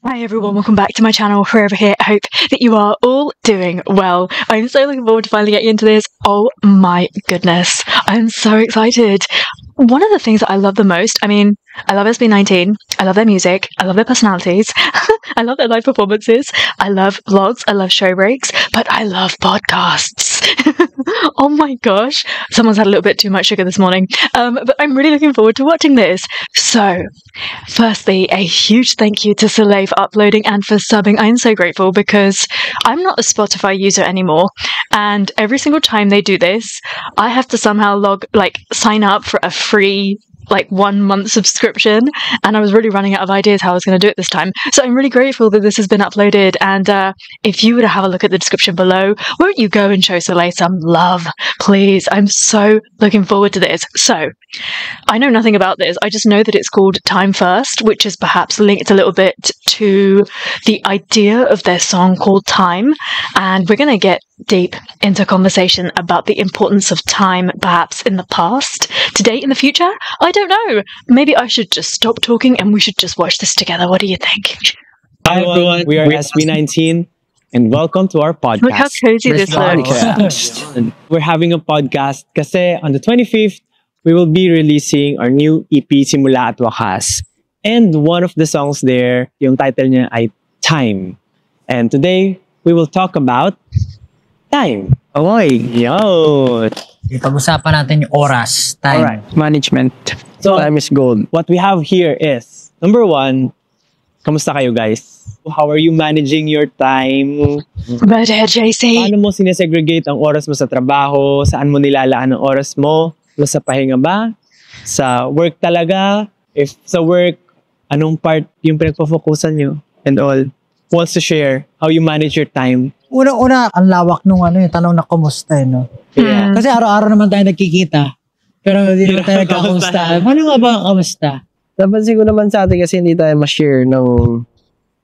Hi everyone, welcome back to my channel, Forever Here. I hope that you are all doing well. I'm so looking forward to finally getting into this. Oh my goodness, I'm so excited. One of the things that I love the most, I love SB19, I love their music, I love their personalities, I love their live performances, I love vlogs, I love show breaks, but I love podcasts. Oh my gosh, someone's had a little bit too much sugar this morning, but I'm really looking forward to watching this. So, firstly, a huge thank you to Soleil for uploading and for subbing. I'm so grateful because I'm not a Spotify user anymore, and every single time they do this, I have to somehow sign up for a free 1 month subscription, and I was really running out of ideas how I was going to do it this time. So I'm really grateful that this has been uploaded, and if you were to have a look at the description below, won't you go and show Soleil some love, please? I'm so looking forward to this. So I know nothing about this. I just know that it's called Time First, which is perhaps linked a little bit to the idea of their song called Time, and we're going to get deep into conversation about the importance of time, perhaps in the past, today, in the future. I don't know. Maybe I should just stop talking and we should just watch this together. What do you think? Hi everyone, we are SB19 and welcome to our podcast. Look how cozy this looks. We're having a podcast kasi on the 25th, we will be releasing our new EP, Simula at Wakas. And one of the songs there, yung title niya ay Time. And today, we will talk about time. Okay. Yo! Pag-usapan natin yung oras, time. Alright. Management. So, Time is gold. what we have here is, number one, kamusta kayo guys? How are you managing your time? But JC. Paano mo sinesegregate ang oras mo sa trabaho? Saan mo nilalaan ang oras mo? Sa pahinga ba? Sa work talaga? If sa work, anong part yung pinagpo-focusan nyo? And all. Who wants to share how you manage your time? Una-una, ang lawak nung yung tanong na kumusta, no? Yeah. Kasi araw-araw naman tayo nagkikita. Pero hindi naman tayo nagkakamusta. Paano nga ba ang kamusta? Napansin ko naman sa atin kasi hindi tayo ma-share ng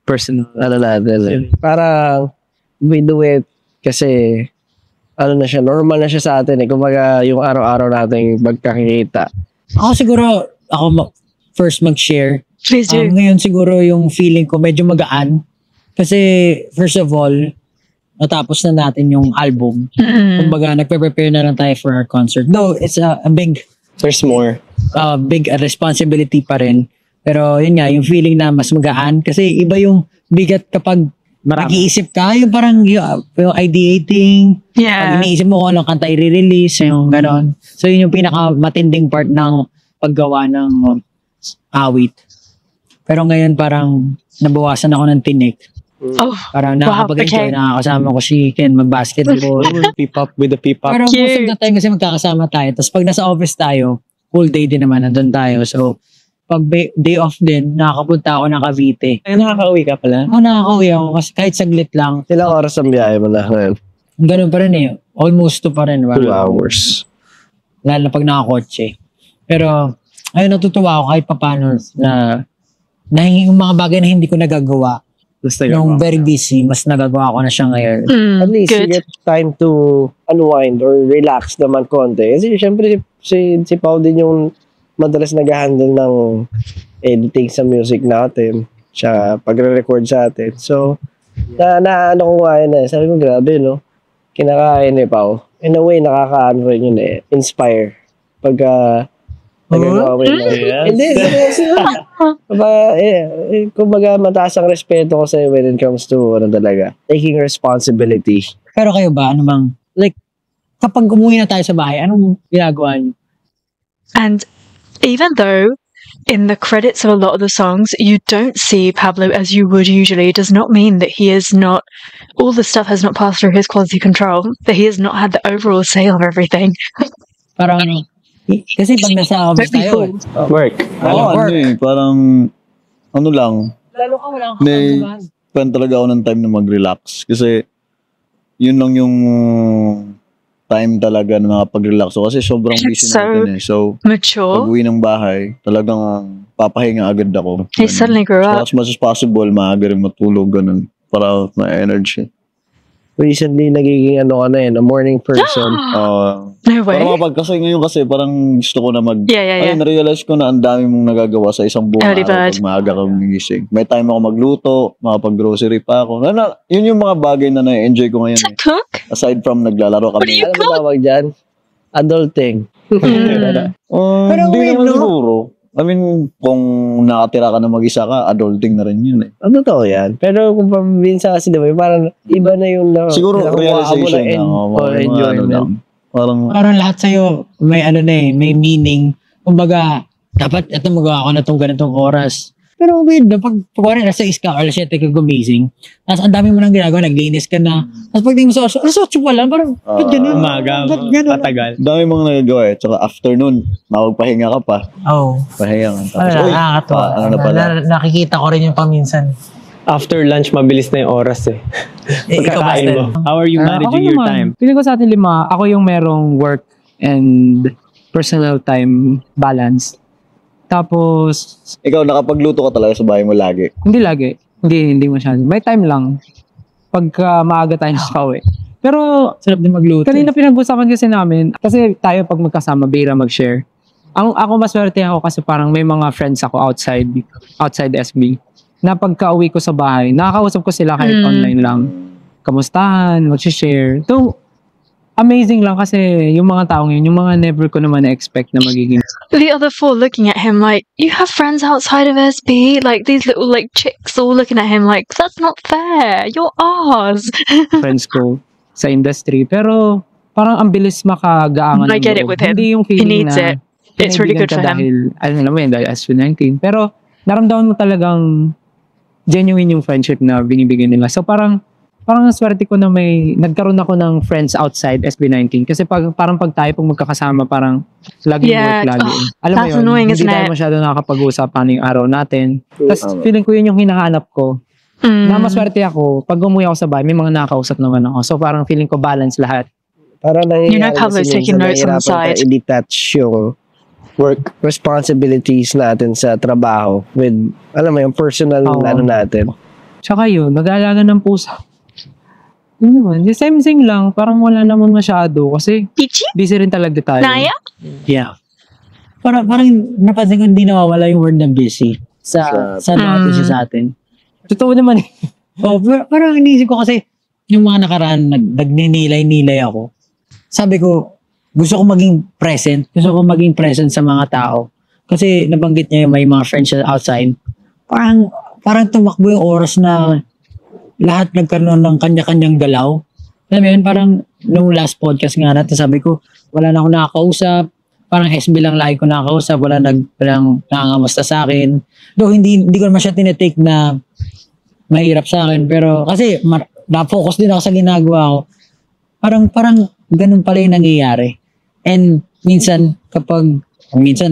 personal natin. Parang we do it kasi na siya, normal na siya sa atin. Kumbaga yung araw-araw nating magkakita. Ako siguro, first mag-share. Please do. Ngayon siguro yung feeling ko medyo magaan. Kasi first of all, natapos na natin yung album. Kumbaga, nagpe-prepare na lang tayo for our concert. Though, it's a big There's more. big responsibility pa rin. Pero yun nga, yung feeling na mas magaan. Kasi iba yung bigat kapag nag-iisip ka, yung parang yung ideating. Yeah. Pag iniisip mo kung anong kanta i-release, yung ganon. So yun yung pinaka-matinding part ng paggawa ng awit. Pero ngayon parang nabawasan ako ng tinik. Oh, Parang nakakapag-enjoy, nakakasama ko si Ken mag-basketball. P-pop with the P-pop. Pero most of the time kasi magkakasama tayo. Tapos pag nasa office tayo, whole day din naman, nandun tayo. So, pag day off din, nakakapunta ako ng Cavite. Ay, nakaka-uwi ka pala? Nakaka-uwi ako kasi kahit saglit lang. Ilang oras ang biyahe mo na ngayon? Ganun pa rin eh. Almost 2 pa rin. 2 hours. Lalo na pag nakakotse. Pero, ayun, natutuwa ako kahit papano na yung mga bagay na hindi ko nagagawa. Nung very busy, mas nagagawa ko na siya ngayon. At least good. you get time to unwind or relax naman konti. Kasi syempre si Pao din yung madalas nag-handle ng editing sa music natin. Siya pagre-record sa atin. So, ano ko nga yun eh. Sabi ko, grabe no. Kinakain ni Pao. In a way, nakakaano rin yun eh. Inspire. Pagka nagagawa mo yun. Hindi, kumbaga mataas ang respeto ko sa'yo when it comes to talaga, taking responsibility. Pero kayo ba, ano bang, kapag umuwi na tayo sa bahay, anong ginagawa niyo? And even though in the credits of a lot of the songs you don't see Pablo as you would usually, it does not mean that he is not, all the stuff has not passed through his quality control, that he has not had the overall say of everything. Parang, kasi pag nasa office tayo, Work. work. Parang, ano lang, Lalo ka wala kang may kakamdaman. spend talaga ako ng time na mag-relax. Kasi, yun lang yung time talaga na makapag-relax. So, kasi sobrang busy So natin eh. So, mature. pag uwi ng bahay, talagang papahinga agad ako. He suddenly grew So, up. as much as possible, maaga rin matulog, ganun. Para ma-energy. recently nagiging ano ka na a morning person. No way. Parang kasi ngayon kasi parang gusto ko na Yeah. narealize ko na ang dami mong nagagawa sa isang buong Early araw bird. pag maaga kang gumising. May time ako magluto, makapag-grocery pa ako. Yun yung mga bagay na na-enjoy ko ngayon. To cook? Aside from naglalaro What do kami. you Ano ba tawag dyan? Adulting. Pero Hindi wait, naman no? siguro. I mean, kung nakatira ka na mag-isa ka, adulting na rin yun eh. Ano to yan? Pero kung paminsan kasi diba, parang iba na yung Siguro nakukuha mo realization na na enjoyment. Parang lahat sa'yo may may meaning. Kumbaga, dapat ito magawa ko na itong ganitong oras. Pero weird na, pag nasa 6 ka or 7 ka gumising, tapos ang dami mo nang ginagawa, naglinis ka na, tapos pag tingin mo sa alas 8 pa lang, parang, ba't ganun? Umaga, Ba't ganun? matagal. dami mong nagagawa eh. Tsaka afternoon, mapagpahinga ka pa. Oo. Pahinga ka. Tapos, Wala, uy, nakakatawa. ano na pala. Nakikita ko rin yung paminsan. After lunch, mabilis na yung oras eh. Ikaw ba, Pagkakain mo. Stan? How are you managing your time? Feeling ko sa atin 5, ako yung merong work and personal time balance. Tapos, Ikaw, nakapagluto ka talaga sa bahay mo lagi. hindi lagi. Hindi masyado. May time lang. Pagka maaga tayo nakakauwi. Pero, Sarap din magluto. kanina pinag-usapan kasi namin, kasi tayo pag magkasama, bira mag-share. Ako maswerte ako kasi parang may mga friends ako outside SB na pagka uwi ko sa bahay, nakakausap ko sila kahit online lang. Kamustahan, mag-share. So, amazing lang kasi yung mga tao ngayon, yung mga never ko naman na-expect na magiging The other 4 looking at him like, you have friends outside of SB? Like, these little, like, chicks all looking at him like, that's not fair. You're ours. friends ko sa industry. Pero, parang ang bilis makagaangan I ng get it loob. with him. Hindi yung He feeling needs na it. It's really good for pinaibigan ka him. dahil, alam mo yun, dahil SB19. Pero, naramdaman mo talagang genuine yung friendship na binibigay nila. So, parang swerte ko na nagkaroon ako ng friends outside SB19. Kasi parang pag tayo, pag magkakasama, parang laging Yeah, work lagi. Alam mo that's yun, annoying, hindi isn't tayo it? masyado nakakapag-usap paano yung araw natin. Tapos Tama. feeling ko yun yung hinahanap ko. Mm. Na maswerte ako, pag umuwi ako sa bahay, may mga nakakausap naman ako. So parang feeling ko balance lahat. Parang You know, nangyayari Pablo's kasi taking minsan notes on the nahihirapan side. ka i-detach yung work responsibilities natin sa trabaho with, alam mo yung personal Oo. ano natin. Tsaka yun, nag-aalaga ng pusa. Yun naman, the same thing lang, parang wala naman masyado kasi Pichi? busy rin talaga tayo. Naya? Yeah. Parang napansin ko hindi nawawala yung word na busy sa lahat isa sa atin. Totoo naman eh. Parang iniisip ko kasi yung mga nakaraan, nagninilay-nilay ako. Sabi ko, gusto ko maging present. Gusto ko maging present sa mga tao. Kasi nabanggit niya yung may mga friends siya outside. Parang tumakbo yung oras na lahat nagkaroon ng kanya-kanyang galaw. Alam mo yun, parang nung last podcast nga natin, sabi ko, wala na ako nakakausap. Parang SB lang lagi ko nakakausap. Walang nangangamusta sa akin. Though hindi ko naman siya tinetake na mahirap sa akin. Pero kasi na-focus din ako sa ginagawa ko. Parang ganun pala yung nangyayari. And minsan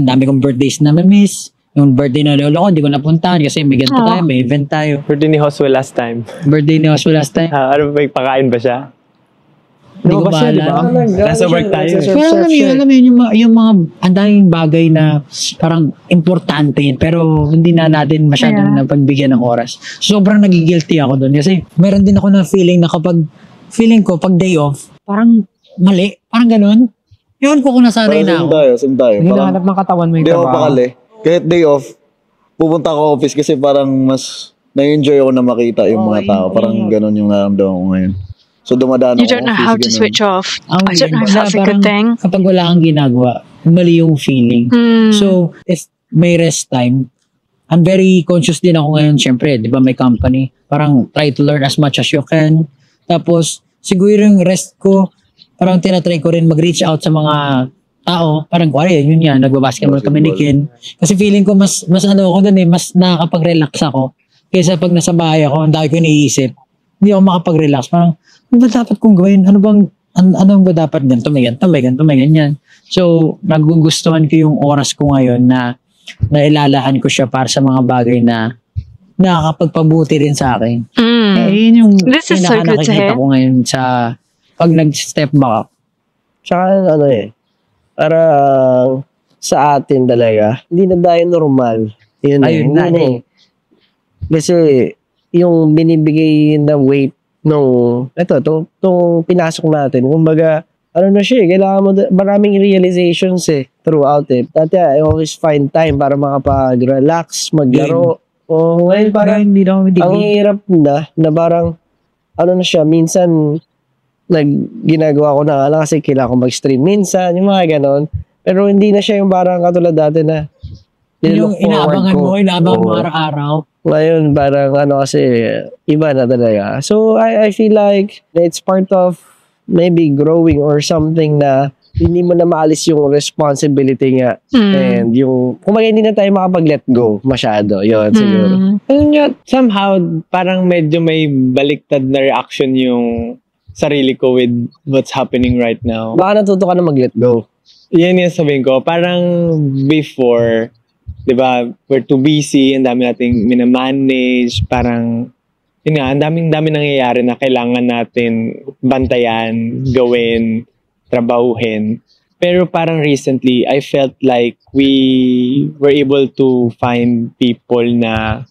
dami kong birthdays na miss. Yung birthday na lolo ko, hindi ko napuntahan kasi may ganito tayo, may event tayo. Birthday ni Hoswell last time. Birthday ni Oswald last time. Ano ba, pakain ba siya? Hindi ko ba siya, di ba? maalala. Nasa work tayo. Pero alam mo yun, yung mga ang daming bagay na parang importante yun, pero hindi na natin masyadong napagbigyan ng oras. Sobrang nagigilty ako doon kasi meron din ako ng feeling na kapag feeling ko pag day off, parang mali, parang ganun. Yun ko kung nasanay na ako. Same tayo. Parang, Hinahanap ng katawan mo yung hindi ako trabaho. pakali. Kahit day off, pupunta ako office kasi parang mas na-enjoy ako na makita yung mga tao. Parang ganun yung naramdaman ko ngayon. So dumadaan You ako don't know office, how to ganun. switch off. Ang I don't know if weird. that's a good Parang thing. Kapag wala kang ginagawa, mali yung feeling. Mm. So, if may rest time, I'm very conscious din ako ngayon, syempre, di ba may company, parang try to learn as much as you can. Tapos, siguro yung rest ko, parang tinatry ko rin mag-reach out sa mga tao, parang yun yan, nagbabasketball kami ni Ken. Kasi feeling ko mas ano ako dun mas nakakapag-relax ako. Kaysa pag nasa bahay ako, ang dami ko iniisip, hindi ako makapag-relax. Parang, ano ba dapat kong gawin? Ano ba dapat ganito, may ganyan. So, nagugustuhan ko yung oras ko ngayon na ilalahan ko siya para sa mga bagay na nakakapagpabuti rin sa akin. Yun yung This is so good to hear. nakikita ko ngayon sa pag nag-step back. Tsaka parang sa atin talaga, hindi na tayo normal. Yun Ayun hindi na Kasi yung binibigay na weight itong pinasok natin, kumbaga, ano na siya, kailangan mo, maraming realizations throughout it. Dati, I always find time para makapag-relax, maglaro. Ngayon parang, ang hirap na parang, ano na siya, minsan, ginagawa ko na nga lang kasi kailangan ko mag-stream minsan, yung mga ganon. Pero hindi na siya yung parang katulad dati na, yung inaabangan mo araw-araw. Ngayon, parang kasi, iba na talaga. So, I feel like it's part of maybe growing or something na hindi mo na maalis yung responsibility nga. And yung, kumbaga hindi na tayo makapag-let go masyado. Yun, siguro. Ayun nga, somehow, parang medyo may baliktad na reaction yung sarili ko with what's happening right now. Baka natuto ka na mag-let go. Yan yung sabihin ko. Parang before, di ba, we're too busy, ang dami nating minamanage, parang, yun nga, ang daming nangyayari na kailangan natin bantayan, gawin, trabahuhin. Pero parang recently, I felt like we were able to find people na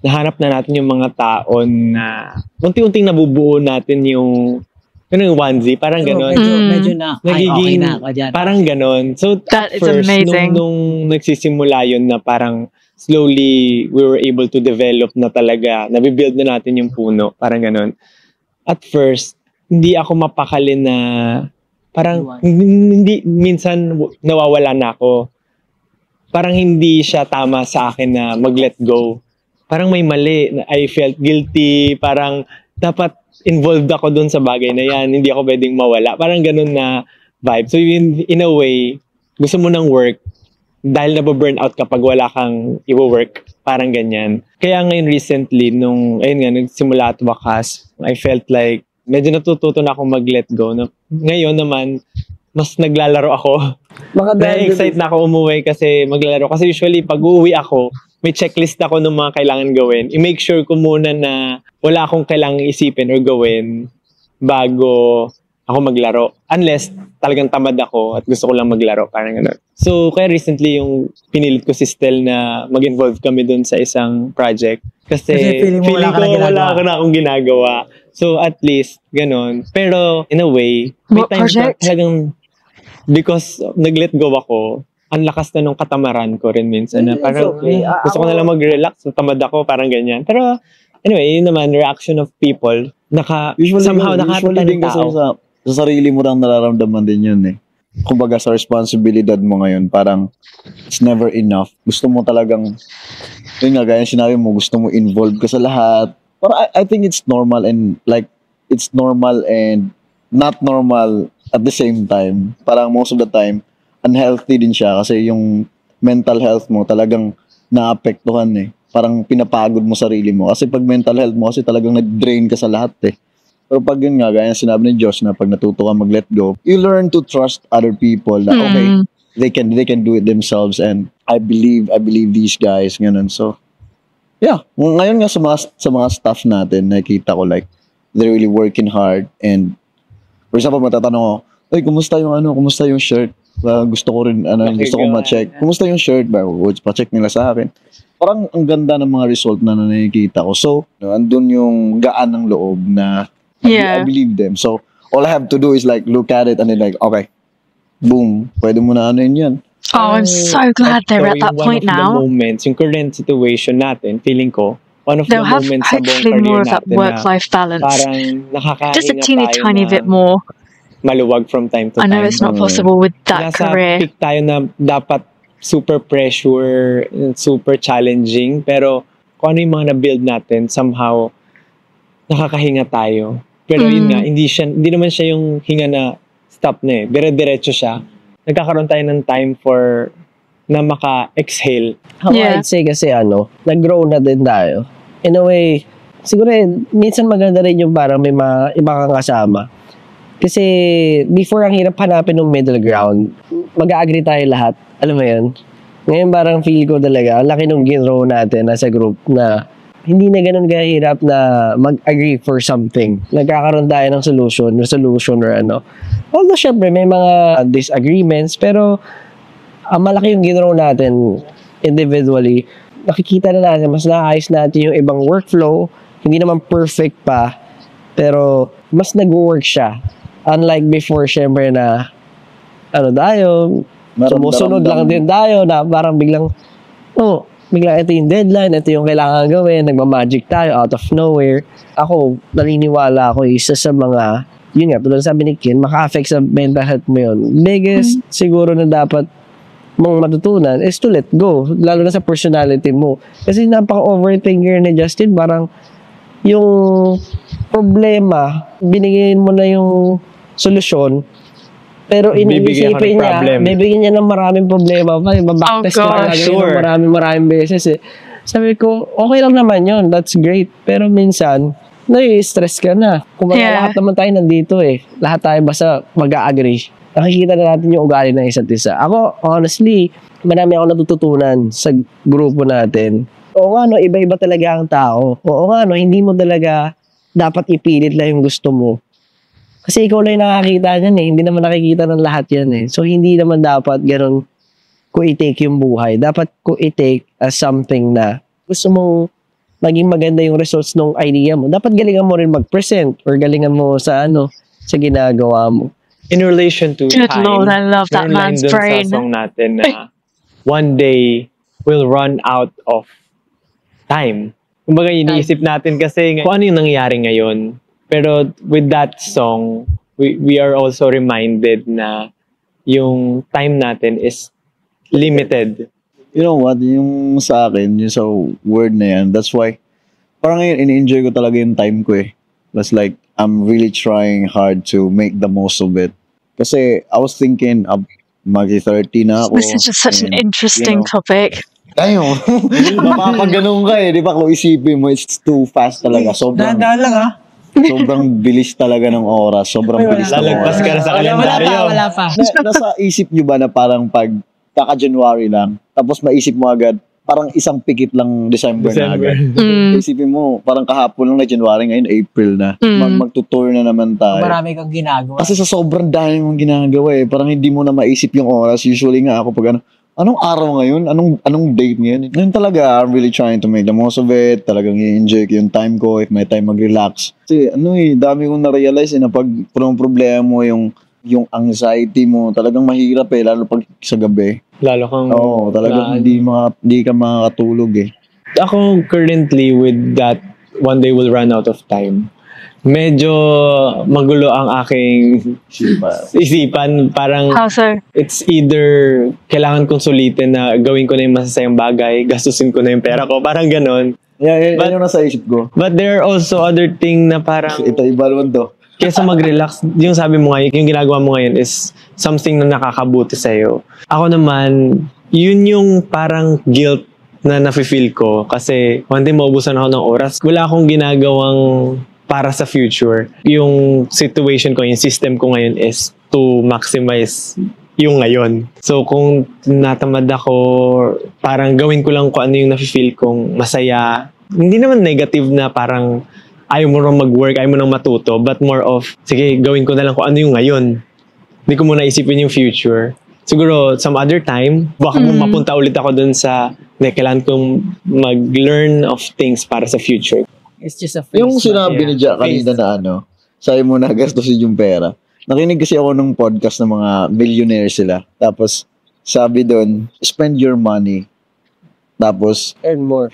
nahanap na natin yung mga taon na unti-unting nabubuo natin yung onesie, parang ganon. Medyo na, nagiging, okay na ako dyan. Parang ganon. So, That at is first, amazing. nung nagsisimula yun na parang slowly we were able to develop na talaga, nabibuild na natin yung puno, parang ganon. At first, hindi ako mapakali na parang hindi, minsan nawawala na ako. Parang hindi siya tama sa akin na mag-let go. Parang may mali. I felt guilty. Parang dapat involved ako dun sa bagay na yan. Hindi ako pwedeng mawala. Parang ganun na vibe. So in a way, gusto mo ng work dahil nababurn out kapag wala kang i-work. Parang ganyan. Kaya ngayon recently, ayun nga, nagsimula at wakas, I felt like medyo natututo na akong mag-let go. Ngayon naman, mas naglalaro ako. Na-excite na ako umuwi kasi maglalaro. Kasi usually, pag uuwi ako, may checklist ako ng mga kailangan gawin. I-make sure ko muna na wala akong kailangang isipin or gawin bago ako maglaro. Unless talagang tamad ako at gusto ko lang maglaro. Parang gano'n. So, kaya recently yung pinilit ko si Stel na mag-involve kami dun sa isang project. Kasi feeling ko wala na akong ginagawa. So, at least, gano'n. Pero, in a way, may What times na project? talagang because nag-let go ako, ang lakas na nung katamaran ko rin minsan na parang gusto ko na lang mag-relax, tamad ako, parang ganyan. Pero, anyway, yun naman, reaction of people, somehow nakakita ng tao. Sa sarili mo lang nararamdaman din yun eh. Kumbaga sa responsibilidad mo ngayon, parang it's never enough. Gusto mo talagang, yun nga, gaya sinabi mo, gusto mo involved ka sa lahat. But I think it's normal and not normal at the same time. Parang most of the time, unhealthy din siya kasi yung mental health mo talagang naapektuhan eh. Parang pinapagod mo sarili mo. Kasi pag mental health mo, kasi talagang nag-drain ka sa lahat eh. Pero pag yun nga, gaya sinabi ni Josh na pag natuto ka mag-let go, you learn to trust other people na okay, they can do it themselves and I believe these guys, ganun. So, yeah. Ngayon nga sa mga staff natin, nakikita ko like, they're really working hard and for example, matatanong ko, ay, kumusta yung shirt? Gusto ko rin, gusto ko ma-check. Kumusta yung shirt? Pa-check nila sa akin. Parang ang ganda ng mga result na nakikita ko. So, andun yung gaan ng loob na I believe them. So, all I have to do is like, look at it and then like, okay, boom, pwede mo na yan. Oh, I'm so glad they're at that point now. One of the moments, yung current situation natin, feeling ko, one of the They'll have moments sa buong hopefully career more of that natin work-life balance. parang nakakahinga Just a teeny tayo tiny na bit more. maluwag from time to I time. know it's not possible with that Nasa career. peak tayo na dapat super pressure, super challenging, pero kung ano yung mga na-build natin, somehow, nakakahinga tayo. Pero yun nga, hindi naman siya yung hinga na stop na eh. Dire-diretso siya. Nagkakaroon tayo ng time na maka-exhale. I'd say kasi nag-grow na din tayo. In a way, siguro minsan maganda rin yung parang may mga iba kang kasama. Kasi before ang hirap hanapin ng middle ground, mag-agree tayo lahat. Alam mo yun? Ngayon parang feel ko talaga, ang laki nung ginrow natin as a group na hindi na ganun kahirap na mag-agree for something. Nagkakaroon tayo ng resolution or ano. Although syempre may mga disagreements, pero malaki yung ginrow natin individually. Nakikita na natin, mas naayos natin yung ibang workflow. Hindi naman perfect pa. Pero, mas nag-work siya. Unlike before, syempre na, tayo, sumusunod lang din tayo, na parang biglang ito yung deadline, ito yung kailangan gawin, nagmamagic tayo out of nowhere. Ako, naniniwala ako, isa sa mga, yun nga, tulad sabi ni Ken, maka-affect sa mental health mo yun. Biggest, siguro na dapat mong matutunan is to let go, lalo na sa personality mo. Kasi napaka-overthinker ni Justin, parang, yung problema, binigyan mo na yung solusyon, pero iniisipin niya, bibigyan niya ng maraming problema pa, babacktest ka na ng maraming beses eh. Sabi ko, okay lang naman yun, that's great. Pero minsan, nai-stress ka na. Kung lahat naman tayo nandito eh. Lahat tayo basta mag-a-agree. Nakikita na natin yung ugali ng isa't isa. Ako, honestly, marami ako natututunan sa grupo natin. Oo nga, no, iba-iba talaga ang tao. Oo nga, no, hindi mo talaga dapat ipilit lang yung gusto mo. Kasi ikaw lang yung nakakita niyan eh. Hindi naman nakikita ng lahat yan eh. So, hindi naman dapat ganun ko i-take yung buhay. Dapat ko i-take as something na gusto mong maging maganda yung results ng idea mo. Dapat galingan mo rin mag-present or galingan mo sa sa ginagawa mo. In relation to Good time, Lord, I love that man's brain. Sa song natin na one day will run out of time. Kumbaga, iniisip natin kasi kung ano yung nangyayari ngayon. Pero with that song, we are also reminded na yung time natin is limited. You know what? Yung sa akin, yung sa word na yan, that's why, parang ngayon, ini-enjoy ko talaga yung time ko eh. That's like, I'm really trying hard to make the most of it. Kasi I was thinking, mag-30 na ako. This is just such an interesting topic. Tayo. Mapapaganon ka eh. Di ba kung isipin mo, it's too fast talaga. Sobrang, sobrang bilis talaga ng oras. Sobrang bilis ng oras. Lalagpas ka na sa kalendaryo. Wala pa. Nasa isip nyo ba na parang pag kaka-January lang, tapos maisip mo agad, parang isang pikit lang December. Na agad. Isipin mo, parang kahapon lang na January, ngayon April na. Magtutour na naman tayo. Marami kang ginagawa. Kasi sa sobrang dami mong ginagawa eh, parang hindi mo na maisip yung oras. Usually nga ako pag anong araw ngayon? Anong date ngayon? Ngayon talaga, I'm really trying to make the most of it. Talagang i-enjoy ko yung time ko, if may time mag-relax. Kasi dami kong na-realize na pag problema mo yung anxiety mo, talagang mahirap eh, lalo pag sa gabi. Lalo kang... Oo, talagang hindi ka makakatulog eh. Ako currently with that one day will run out of time, medyo magulo ang aking isipan. Parang it's either kailangan kong sulitin na gawin ko na yung masasayang bagay, gastusin ko na yung pera ko, parang ganon. Yeah, yun yung nasa isip ko. But there are also other thing na parang ito iba naman to. Kesa mag-relax, yung sabi mo ngayon, yung ginagawa mo ngayon is something na nakakabuti sa'yo. Ako naman, yun yung parang guilt na nafe-feel ko kasi one day maubusan ako ng oras. Wala akong ginagawang para sa future. Yung situation ko, yung system ko ngayon is to maximize yung ngayon. So kung natamad ako, parang gawin ko lang kung ano yung nafe-feel kong masaya. Hindi naman negative na parang ayaw mo nang mag-work, ayaw mo nang matuto, but more of, sige, gawin ko na lang kung ano yung ngayon. Hindi ko muna isipin yung future. Siguro, some other time, baka mapunta ulit ako dun sa, kailangan kong mag-learn of things para sa future. It's just a phase. Yung sinabi ni Jack kanina na sabi mo na gastusin yung pera. Nakinig kasi ako ng podcast ng mga millionaire sila. Tapos, sabi doon, spend your money. Tapos, earn more.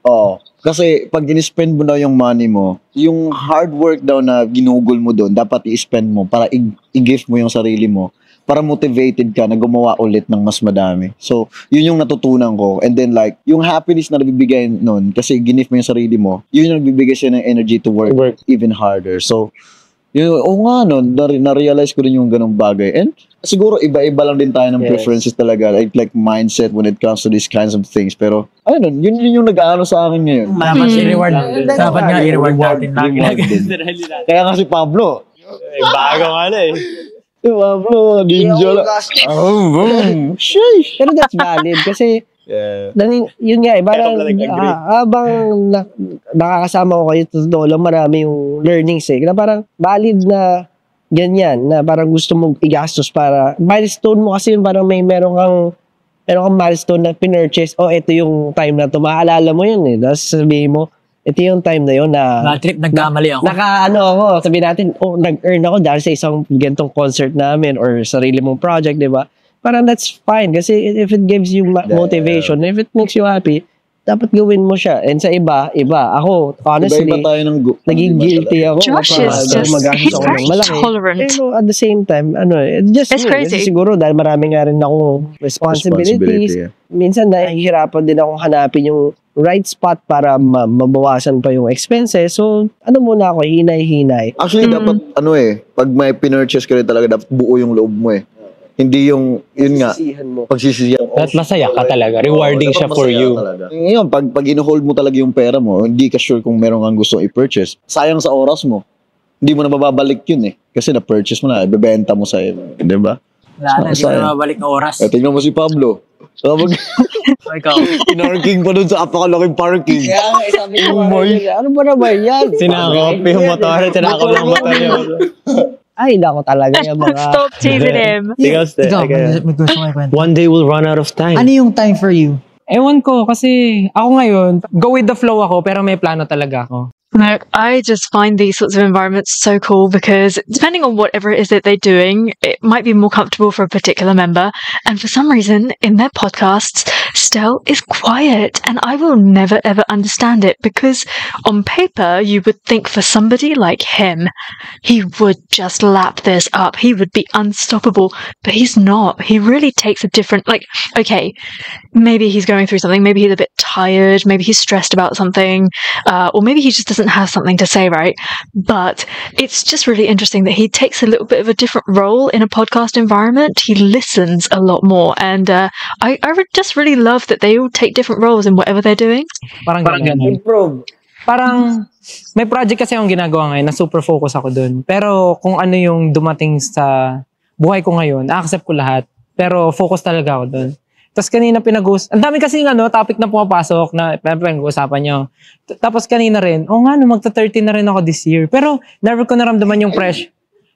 Oo. Kasi pag in-spend mo na yung money mo, yung hard work daw na ginugol mo doon, dapat i-spend mo para i-gift mo yung sarili mo. Para motivated ka na gumawa ulit ng mas madami. So, yun yung natutunan ko. And then like, yung happiness na nabibigay nun, kasi ginif mo yung sarili mo, yun yung nagbibigay siya ng energy to work even harder. So, yun, nga nun, na-realize ko rin yung ganong bagay. And siguro iba-iba lang din tayo ng preferences talaga. Like mindset when it comes to these kinds of things. Pero, ayun, yun yung nag-aano sa akin ngayon. Dapat i-reward. Dapat nga i-reward natin. Kaya nga si Pablo. Bago nga na eh. Pablo, ninja lang. Pero that's valid kasi yun nga eh, parang habang nakakasama ko kayo, totoo lang marami yung learnings eh. Na parang valid na ganyan, na parang gusto mong igastos para, milestone mo kasi yun, parang meron kang milestone na pinurchase, ito yung time na to, maalala mo yun eh. Tapos sabihin mo, ito yung time na yun na Bad trip, nagkamali ako. ako, sabihin natin, nag-earn ako dahil sa isang gantong concert namin or sarili mong project, di ba? Parang that's fine kasi if it gives you motivation, if it makes you happy, dapat gawin mo siya. And sa iba. Ako, honestly, Iba tayo ng naging guilty ako. Josh is Magastos he's ako ng very malaki. tolerant. Pero at the same time, just It's me. crazy. Kasi siguro dahil marami nga rin akong responsibilities. yeah. Minsan nahihirapan din akong hanapin yung right spot para mabawasan pa yung expenses. So, muna ako, hinay-hinay. Actually, dapat, pag may pinurchase ka rin talaga, dapat buo yung loob mo eh. Hindi yun nga, Sisihan mo. pagsisisihan. At masaya ka talaga. Rewarding Oo, siya dapat for masaya you. talaga. Ngayon, pag in-hold mo talaga yung pera mo, hindi ka sure kung meron kang gusto i-purchase. Sayang sa oras mo. Hindi mo na mababalik yun eh. Kasi na-purchase mo na, ibebenta mo sa iyo. Di ba? Wala na, di ko na mabalik ng oras. Tingnan mo si Pablo. Kapag Ikaw. pinarking pa dun sa apakalaking parking. Kaya nga, sabi ko, ano ba naman yan? Sinakop yung motor, sinakop yung motor niya. Ay, nako talaga yung mga... Stop teasing him. Ikaw, may gusto ko ikwento. One day we'll run out of time. Ano yung time for you? Ewan ko, kasi ako ngayon, go with the flow ako, pero may plano talaga ako. Look, I just find these sorts of environments so cool because depending on whatever it is that they're doing, it might be more comfortable for a particular member. And for some reason, in their podcasts, Stel is quiet. And I will never ever understand it because on paper, you would think for somebody like him, he would just lap this up. He would be unstoppable, but he's not. He really takes a different, okay, maybe he's going through something. Maybe he's a bit tired. Maybe he's stressed about something. Or maybe he just doesn't have something to say, right? But it's just really interesting that he takes a little bit of a different role in a podcast environment. He listens a lot more. And I just really love that they all take different roles in whatever they're doing. Parang ganun. Improve. Parang, may project kasi akong ginagawa ngayon na super focus ako dun. Pero kung ano yung dumating sa buhay ko ngayon, accept ko lahat. Pero focus talaga ako dun. Tapos kanina ang dami kasi topic na pumapasok na pinag-uusapan nyo. Tapos kanina rin, magta-30 na rin ako this year. Pero never ko naramdaman yung pressure.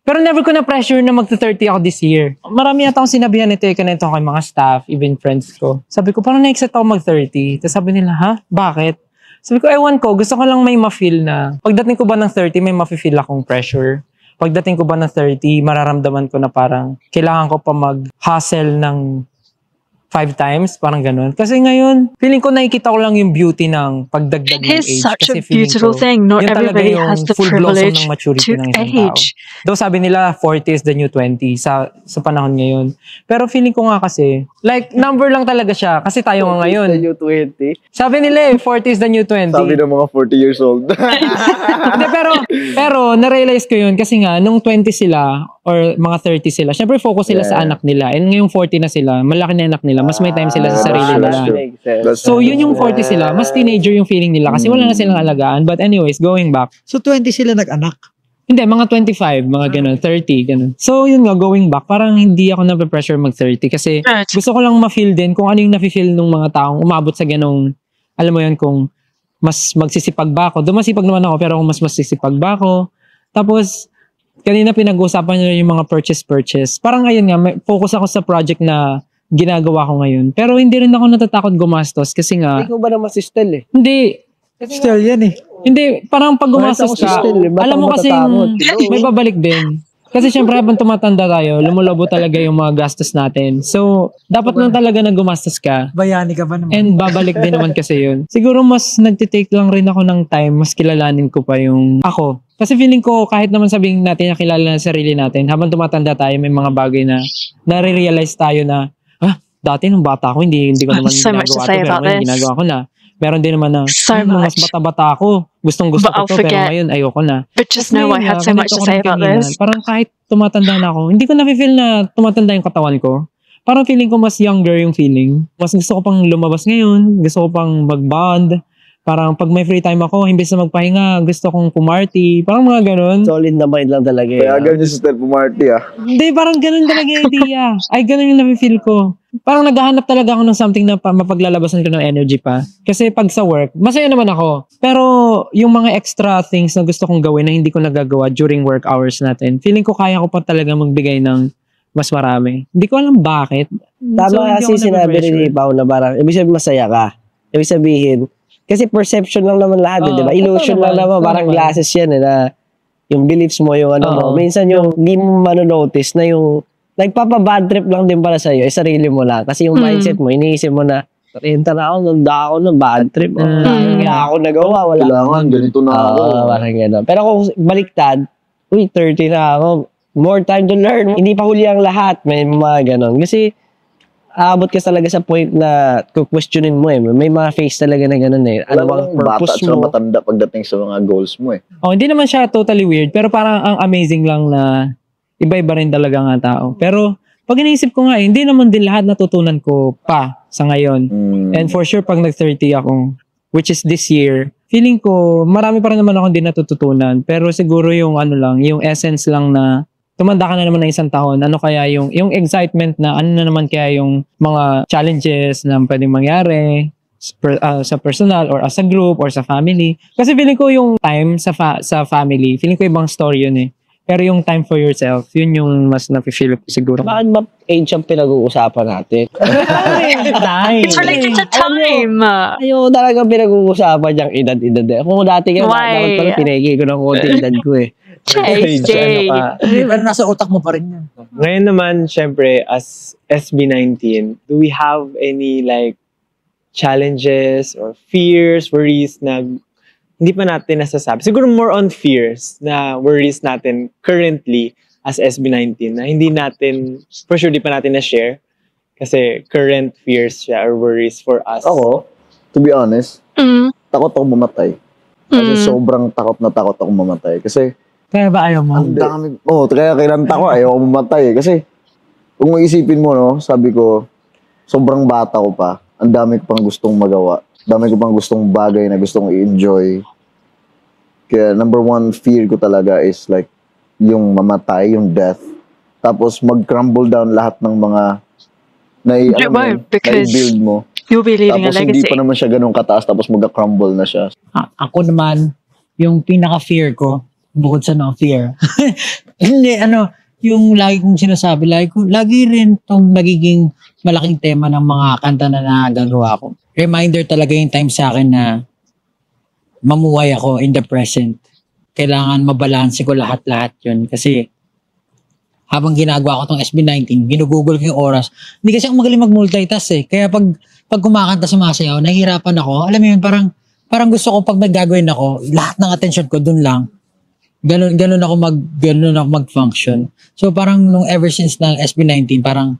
Pero never ko na pressure na magta-30 ako this year. Marami yata akong sinabihan nito kanito kay mga staff, even friends ko. Sabi ko, parang na-excite ako mag-30. Tapos sabi nila, ha? Bakit? Sabi ko, ewan ko, gusto ko lang may ma-feel na, pagdating ko ba ng 30, may ma-feel akong pressure. Pagdating ko ba ng 30, mararamdaman ko na parang kailangan ko pa mag-hustle ng 5 times, parang ganun. Kasi ngayon, feeling ko nakikita ko lang yung beauty ng pagdagdag ng age. It is such a Kasi feeling beautiful ko, thing. Not yun talaga everybody yung has the full blossom privilege ng maturity to ng isang age. tao. Though sabi nila, 40 is the new 20 sa panahon ngayon. Pero feeling ko nga kasi, number lang talaga siya. Kasi tayo nga ngayon. New 20. Sabi nila 40 is the new 20. Sabi ng mga 40 years old. Hindi, pero na-realize ko yun kasi nga, nung 20 sila, or mga 30 sila, syempre focus sila sa anak nila. And ngayong 40 na sila, malaki na anak nila, mas may time sila sa sarili that's nila. true. So, yun yung 40 sila. Mas teenager yung feeling nila kasi wala na silang alagaan. But anyways, going back. So 20 sila nag-anak? Hindi, mga 25, mga ganun, 30, ganun. So, yun nga, going back, parang hindi ako na-pressure mag-30 kasi gusto ko lang ma-feel din kung ano yung na-feel ng mga taong umabot sa ganung, alam mo yun, kung mas magsisipag ba ako. Dumasipag naman ako, pero kung mas magsisipag ba ako. Tapos, kanina pinag-uusapan nyo yung mga purchase. Parang ayun nga, focus ako sa project na ginagawa ko ngayon. Pero hindi rin ako natatakot gumastos kasi nga... Hindi ko ba naman si Stel eh? Hindi. Still yan eh. Hindi, parang pag gumastos Bakit ako si ka, Stel eh? Ba't alam ako mo kasi matatakot? may babalik din. Kasi syempre habang tumatanda tayo, lumulabo talaga yung mga gastos natin. So, dapat lang talaga na gumastos ka. Bayani ka ba naman? And babalik din naman kasi yun. Siguro mas nagtitake lang rin ako ng time, mas kilalanin ko pa yung ako. Kasi feeling ko kahit naman sabihin natin na kilala na sarili natin, habang tumatanda tayo may mga bagay na nare-realize tayo na, dati nung bata ako, hindi ko naman So much to ginagawa say to, pero about ngayon this. ginagawa ko na. Meron din naman na, So nung mas much. bata-bata ako, gustong-gusto But ko I'll to, pero forget. ngayon ayoko na. But just Tapos know I ngayon had nga, so much ganito to ko say rin about kanina, this. Parang kahit tumatanda na ako, hindi ko na-feel na tumatanda yung katawan ko. Parang feeling ko mas younger yung feeling. Mas gusto ko pang lumabas ngayon, gusto ko pang mag-bond. Parang pag may free time ako, imbes na magpahinga, gusto kong pumarty. Parang mga ganun. Solid na mind lang talaga eh. Kaya ganyan si Steph Marty Hindi, parang ganun talaga yung idea. Ay, ganun yung na-feel ko. Parang naghahanap talaga ako ng something na mapaglalabasan ko ng energy pa. Kasi pag sa work, masaya naman ako. Pero yung mga extra things na gusto kong gawin na hindi ko nagagawa during work hours natin, feeling ko kaya ko pa talaga magbigay ng mas marami. Hindi ko alam bakit. Tama hindi kasi ako sinabi rin ni nape-pressure. Pao na parang, ibig sabihin masaya ka. Ibig sabihin, kasi perception lang naman lahat, Oo, di ba? Illusion totoo lang naman, naman, totoo parang naman. glasses yan na yung beliefs mo, yung ano mo. Oo. Minsan yung hindi mo manonotice na yung nagpapa-bad trip lang din pala sa'yo, sarili mo lang. Kasi yung mindset mo, iniisip mo na, 30 na ako, nanda ako ng bad trip. Wala ako nagawa, wala. Kailangan, ganito na ako. Parang gano'n. Pero kung baliktad, 30 na ako, more time to learn. Hindi pa huli ang lahat, may mga gano'n. Kasi, aabot ka talaga sa point na questionin mo eh. May mga face talaga na gano'n eh. Ano bang purpose bata mo? at matanda pagdating sa mga goals mo eh. Oh, hindi naman siya totally weird, pero parang ang amazing lang na iba-iba rin talaga nga tao. Pero pag iniisip ko nga, hindi naman din lahat natutunan ko pa sa ngayon. And for sure, pag nag-30 ako, which is this year, feeling ko, marami pa rin naman akong din natututunan. Pero siguro yung ano lang, yung essence lang na tumanda ka na naman ng isang taon, ano kaya yung excitement na ano na naman kaya yung mga challenges na pwedeng mangyari sa personal or as a group or sa family. Kasi feeling ko yung time sa family, feeling ko ibang story yun eh. Pero yung time for yourself, yun yung mas na-feel ko siguro. Bakit ba age ang pinag-uusapan natin? Time. It's related to time. Ayaw talaga pinag-uusapan yung edad-edad. Kung dati ka, Why? dapat pala pinigil ko ng konti edad ko eh. JJ. Pero nasa utak mo pa rin yan. Ngayon naman, syempre, as SB19, do we have any like challenges or fears, worries na hindi pa natin nasasabi? Siguro more on fears na worries natin currently as SB19 na hindi natin, for sure, di pa natin na-share kasi current fears siya or worries for us. Ako, to be honest, takot ako mamatay. Kasi sobrang takot na takot ako mamatay. Kasi, Kaya ba ayaw mo? ang dami, kaya kinanta ko, ayaw ako mamatay. Kasi, kung isipin mo, no, sabi ko, sobrang bata ko pa, ang dami ko pang gustong magawa. Dami ko pang gustong bagay na gustong i-enjoy. Kaya number one fear ko talaga is like, yung mamatay, yung death. Tapos mag-crumble down lahat ng mga na-build mo. You'll be leaving Tapos a hindi legacy. pa naman siya ganun kataas, tapos mag-crumble na siya. Ako naman, yung pinaka-fear ko, bukod sa no-fear, hindi, yung lagi kong sinasabi, lagi rin tong nagiging malaking tema ng mga kanta na nagagawa ko. Reminder talaga yung time sa akin na mamuhay ako in the present. Kailangan mabalanse ko lahat-lahat yun. Kasi habang ginagawa ko tong SB19, ginugugol ko yung oras. Hindi kasi ako magaling mag-multitask eh. Kaya pag kumakanta sumasayaw, nahihirapan ako. Alam mo yun, parang gusto ko pag naggagawin ako, lahat ng attention ko dun lang. Ganun ako mag-function. So parang nung ever since ng SB19, parang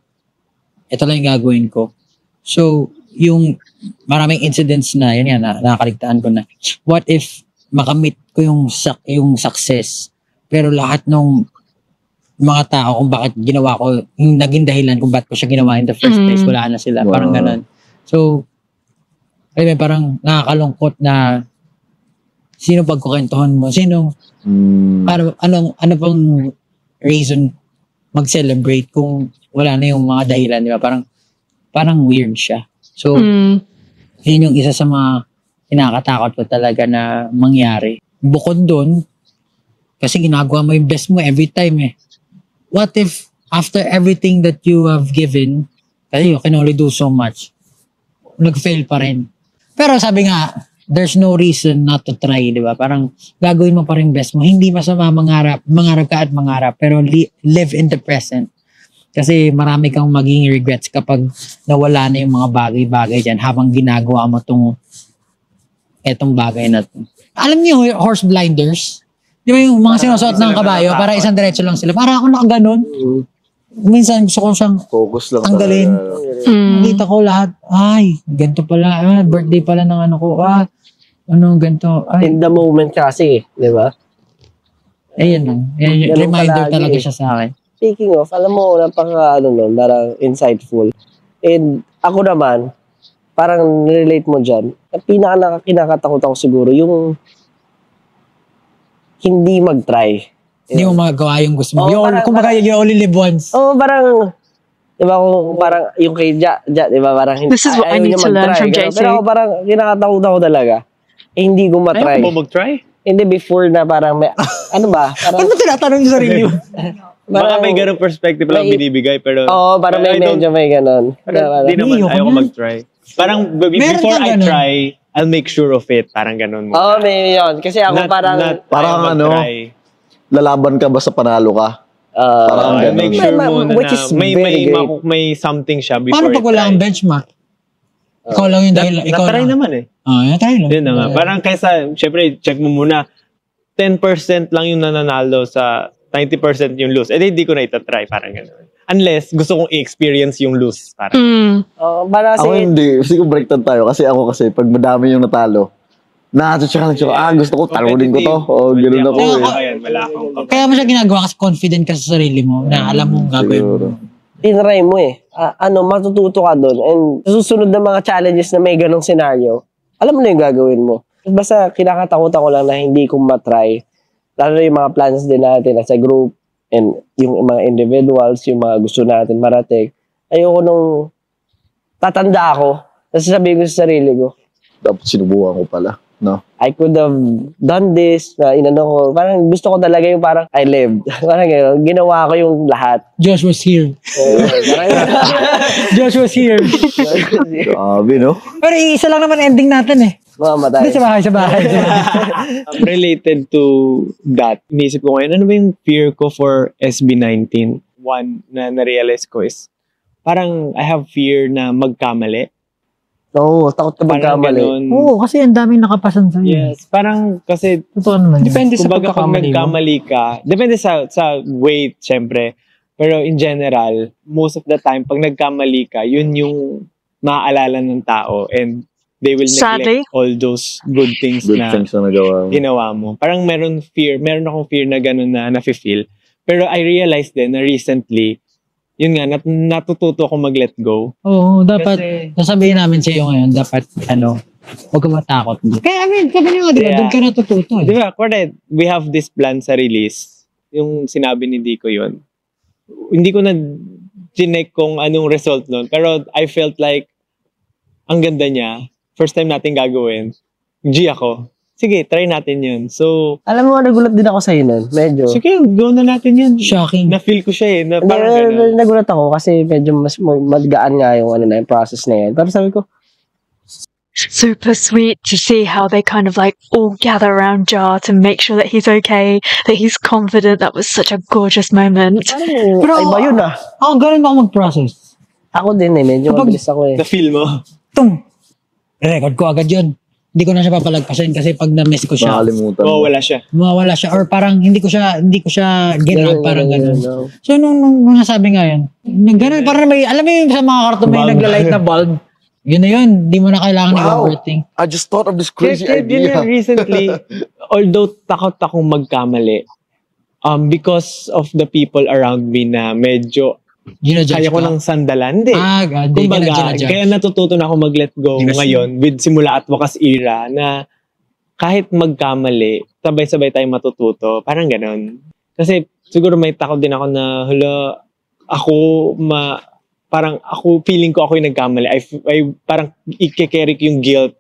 ito lang yung gagawin ko. So yung maraming incidents na, yun yan, nakakaligtaan ko na. What if makamit ko yung success, pero lahat ng mga tao kung bakit ginawa ko, yung naging dahilan kung bakit ko siya ginawa in the first place, wala na sila. Wow. Parang ganun. So, ayun, parang nakakalungkot na sino pagkukwentuhan mo, ano pang reason mag-celebrate kung wala na yung mga dahilan, di ba? Parang weird siya. So, yun yung isa sa mga kinakatakot ko talaga na mangyari. Bukod dun, kasi ginagawa mo yung best mo every time eh. What if after everything that you have given, kasi you can only do so much, nag-fail pa rin. Pero sabi nga, there's no reason not to try, di ba? Parang gagawin mo pa rin best mo. Hindi masama mangarap ka at mangarap, pero live in the present. Kasi marami kang maging regrets kapag nawala na yung mga bagay-bagay dyan habang ginagawa mo etong bagay na to. Alam niyo, horse blinders? Di ba yung mga sinusuot ng kabayo para isang diretso lang sila? Para ako nakaganon. Minsan gusto ko siyang Focus lang tanggalin. talaga. Kita ko lahat, ay, ganito pala, birthday pala ng ano ko, ganito, ay, In the moment kasi, di ba? ayun lang. Yan, Ganun reminder palagi talaga eh. siya sa akin. Speaking of, alam mo, parang insightful. And ako naman, parang relate mo dyan, ang kinakatakot ako siguro, yung hindi mag-try. Hindi mo magagawa yung gusto mo. Oo, Kumbaga, you only live once. Oo, parang, di ba, kung parang yung kay Ja, di ba, parang This is what I ayaw need niya to learn mag-try, from ganun. JC. Pero ako parang kinakatakot ako talaga. Hindi ko matry. Ayaw mo mag-try? Hindi before na parang may, ano ba? Parang, Ba't mo tinatanong yung sarili mo? Baka may ganong perspective lang may- binibigay, pero... Oo, parang may I don't- medyo may ganun. Pero di naman, Ayoko ayaw ko na. mag-try. Parang Meron before kang I ganun. try, I'll make sure of it. Parang ganun. Oo, may yun. Kasi ako parang parang mag-try. Lalaban ka basta panalo ka. Parang I'll make sure muna which na is very great. may something siya before Paano pag wala kang benchmark? Ikaw lang yung dahil. Ikaw Na-try lang. naman eh. Na-try lang. Yun na nga. Parang kaysa, syempre, check mo muna, 10% lang yung nananalo sa 90% yung lose. Hindi ko na itatry. Parang gano'n. Unless, gusto kong i-experience yung lose. Parang. para Ako kasi, hindi. Kasi kung breakdown tayo. Kasi ako pag madami yung natalo, gusto ko, talunin ko to. O, gano'n ako eh. Ayan, wala akong Kaya mo siya ginagawa kasi confident ka sa sarili mo na alam mo gagawin mo. Siguro. tinry mo eh. Matututo ka doon. And susunod na mga challenges na may ganong scenario, alam mo na yung gagawin mo. Basta kinakatakutan ko lang na hindi ko matry. Lalo na yung mga plans din natin as a group and yung mga individuals, yung mga gusto natin marating. Ayoko nung tatanda ako, tapos sasabihin ko sa sarili ko, Dapat sinubukan ko pala. No? I could have done this, na inano ko. Parang gusto ko talaga yung parang I lived. Parang gano'n. Ginawa ko yung lahat. Josh was here. Parang Josh was here. Grabe, no? Pero isa lang naman ending natin eh. mamamatay. Hindi, sa bahay. Related to that, inisip ko ngayon, ano ba yung fear ko for SB19? One na na-realize ko is, parang I have fear na magkamali. Oo, takot ka Parang magkamali. ganun. Oo, kasi ang daming nakapasan sa'yo. Yes, parang kasi Totoo naman yun. Depende sa kumbaga pag pagkakamali mo. nagkamali ka, depende sa weight, syempre. Pero in general, most of the time, pag nagkamali ka, yun yung maaalala ng tao and they will Sadly. neglect all those good things Good na things na nagawa mo. ginawa mo. Parang meron akong fear na gano'n na nafe-feel. Pero I realized din na recently, yun nga, natututo ako mag-let go. Oo, dapat, Kasi, sasabihin namin sa iyo ngayon, dapat, huwag ka matakot. Kaya, sabi niyo, di ba, Yeah. doon ka natututo. di ba, correct, we have this plan sa release. Yung sinabi ni Dico yun. Hindi ko na chinek kung anong result nun. Pero I felt like, ang ganda niya. First time natin gagawin. G ako. Sige, try natin yun. So, Alam mo, nagulat din ako sa'yo nun. Medyo. sige, go na natin yun. Shocking. Na-feel ko siya eh. Na parang ganun. Nagulat ako kasi medyo mas magaan nga yung yung process na yan. Pero sabi ko, Super sweet to see how they kind of like all gather around Jar to make sure that he's okay, that he's confident. That was such a gorgeous moment. ay ba yun ah? Ako, ganun ako mag-process. Ako din eh, medyo Kapag- mabilis ako eh. Na-feel mo. Tung! Record ko agad yun. Hindi ko na siya papalagpasin kasi pag na-miss ko siya, Makalimutan Oo, mo. wala siya. mawawala siya or parang hindi ko siya ginawa parang ganun. No. So nung nasabi nga yun, ganun parang may, alam mo yung sa mga karton may Bulb. nagla-light na bulb, yun na yun, di mo na kailangan i-overthink. I just thought of this crazy Yun idea. yung recently, although takot akong magkamali, because of the people around me na medyo Ginajudge kaya ko ka? ng sandalan. Hindi. God, di ka na Kumbaga, ginajudge. kaya natututo na ako mag-let go Di ba ngayon with Simula at Wakas era na kahit magkamali, sabay-sabay tayong matututo. Parang ganon. Kasi siguro may takot din ako na, parang ako, feeling ko ako yung nagkamali. I parang i-carry ko yung guilt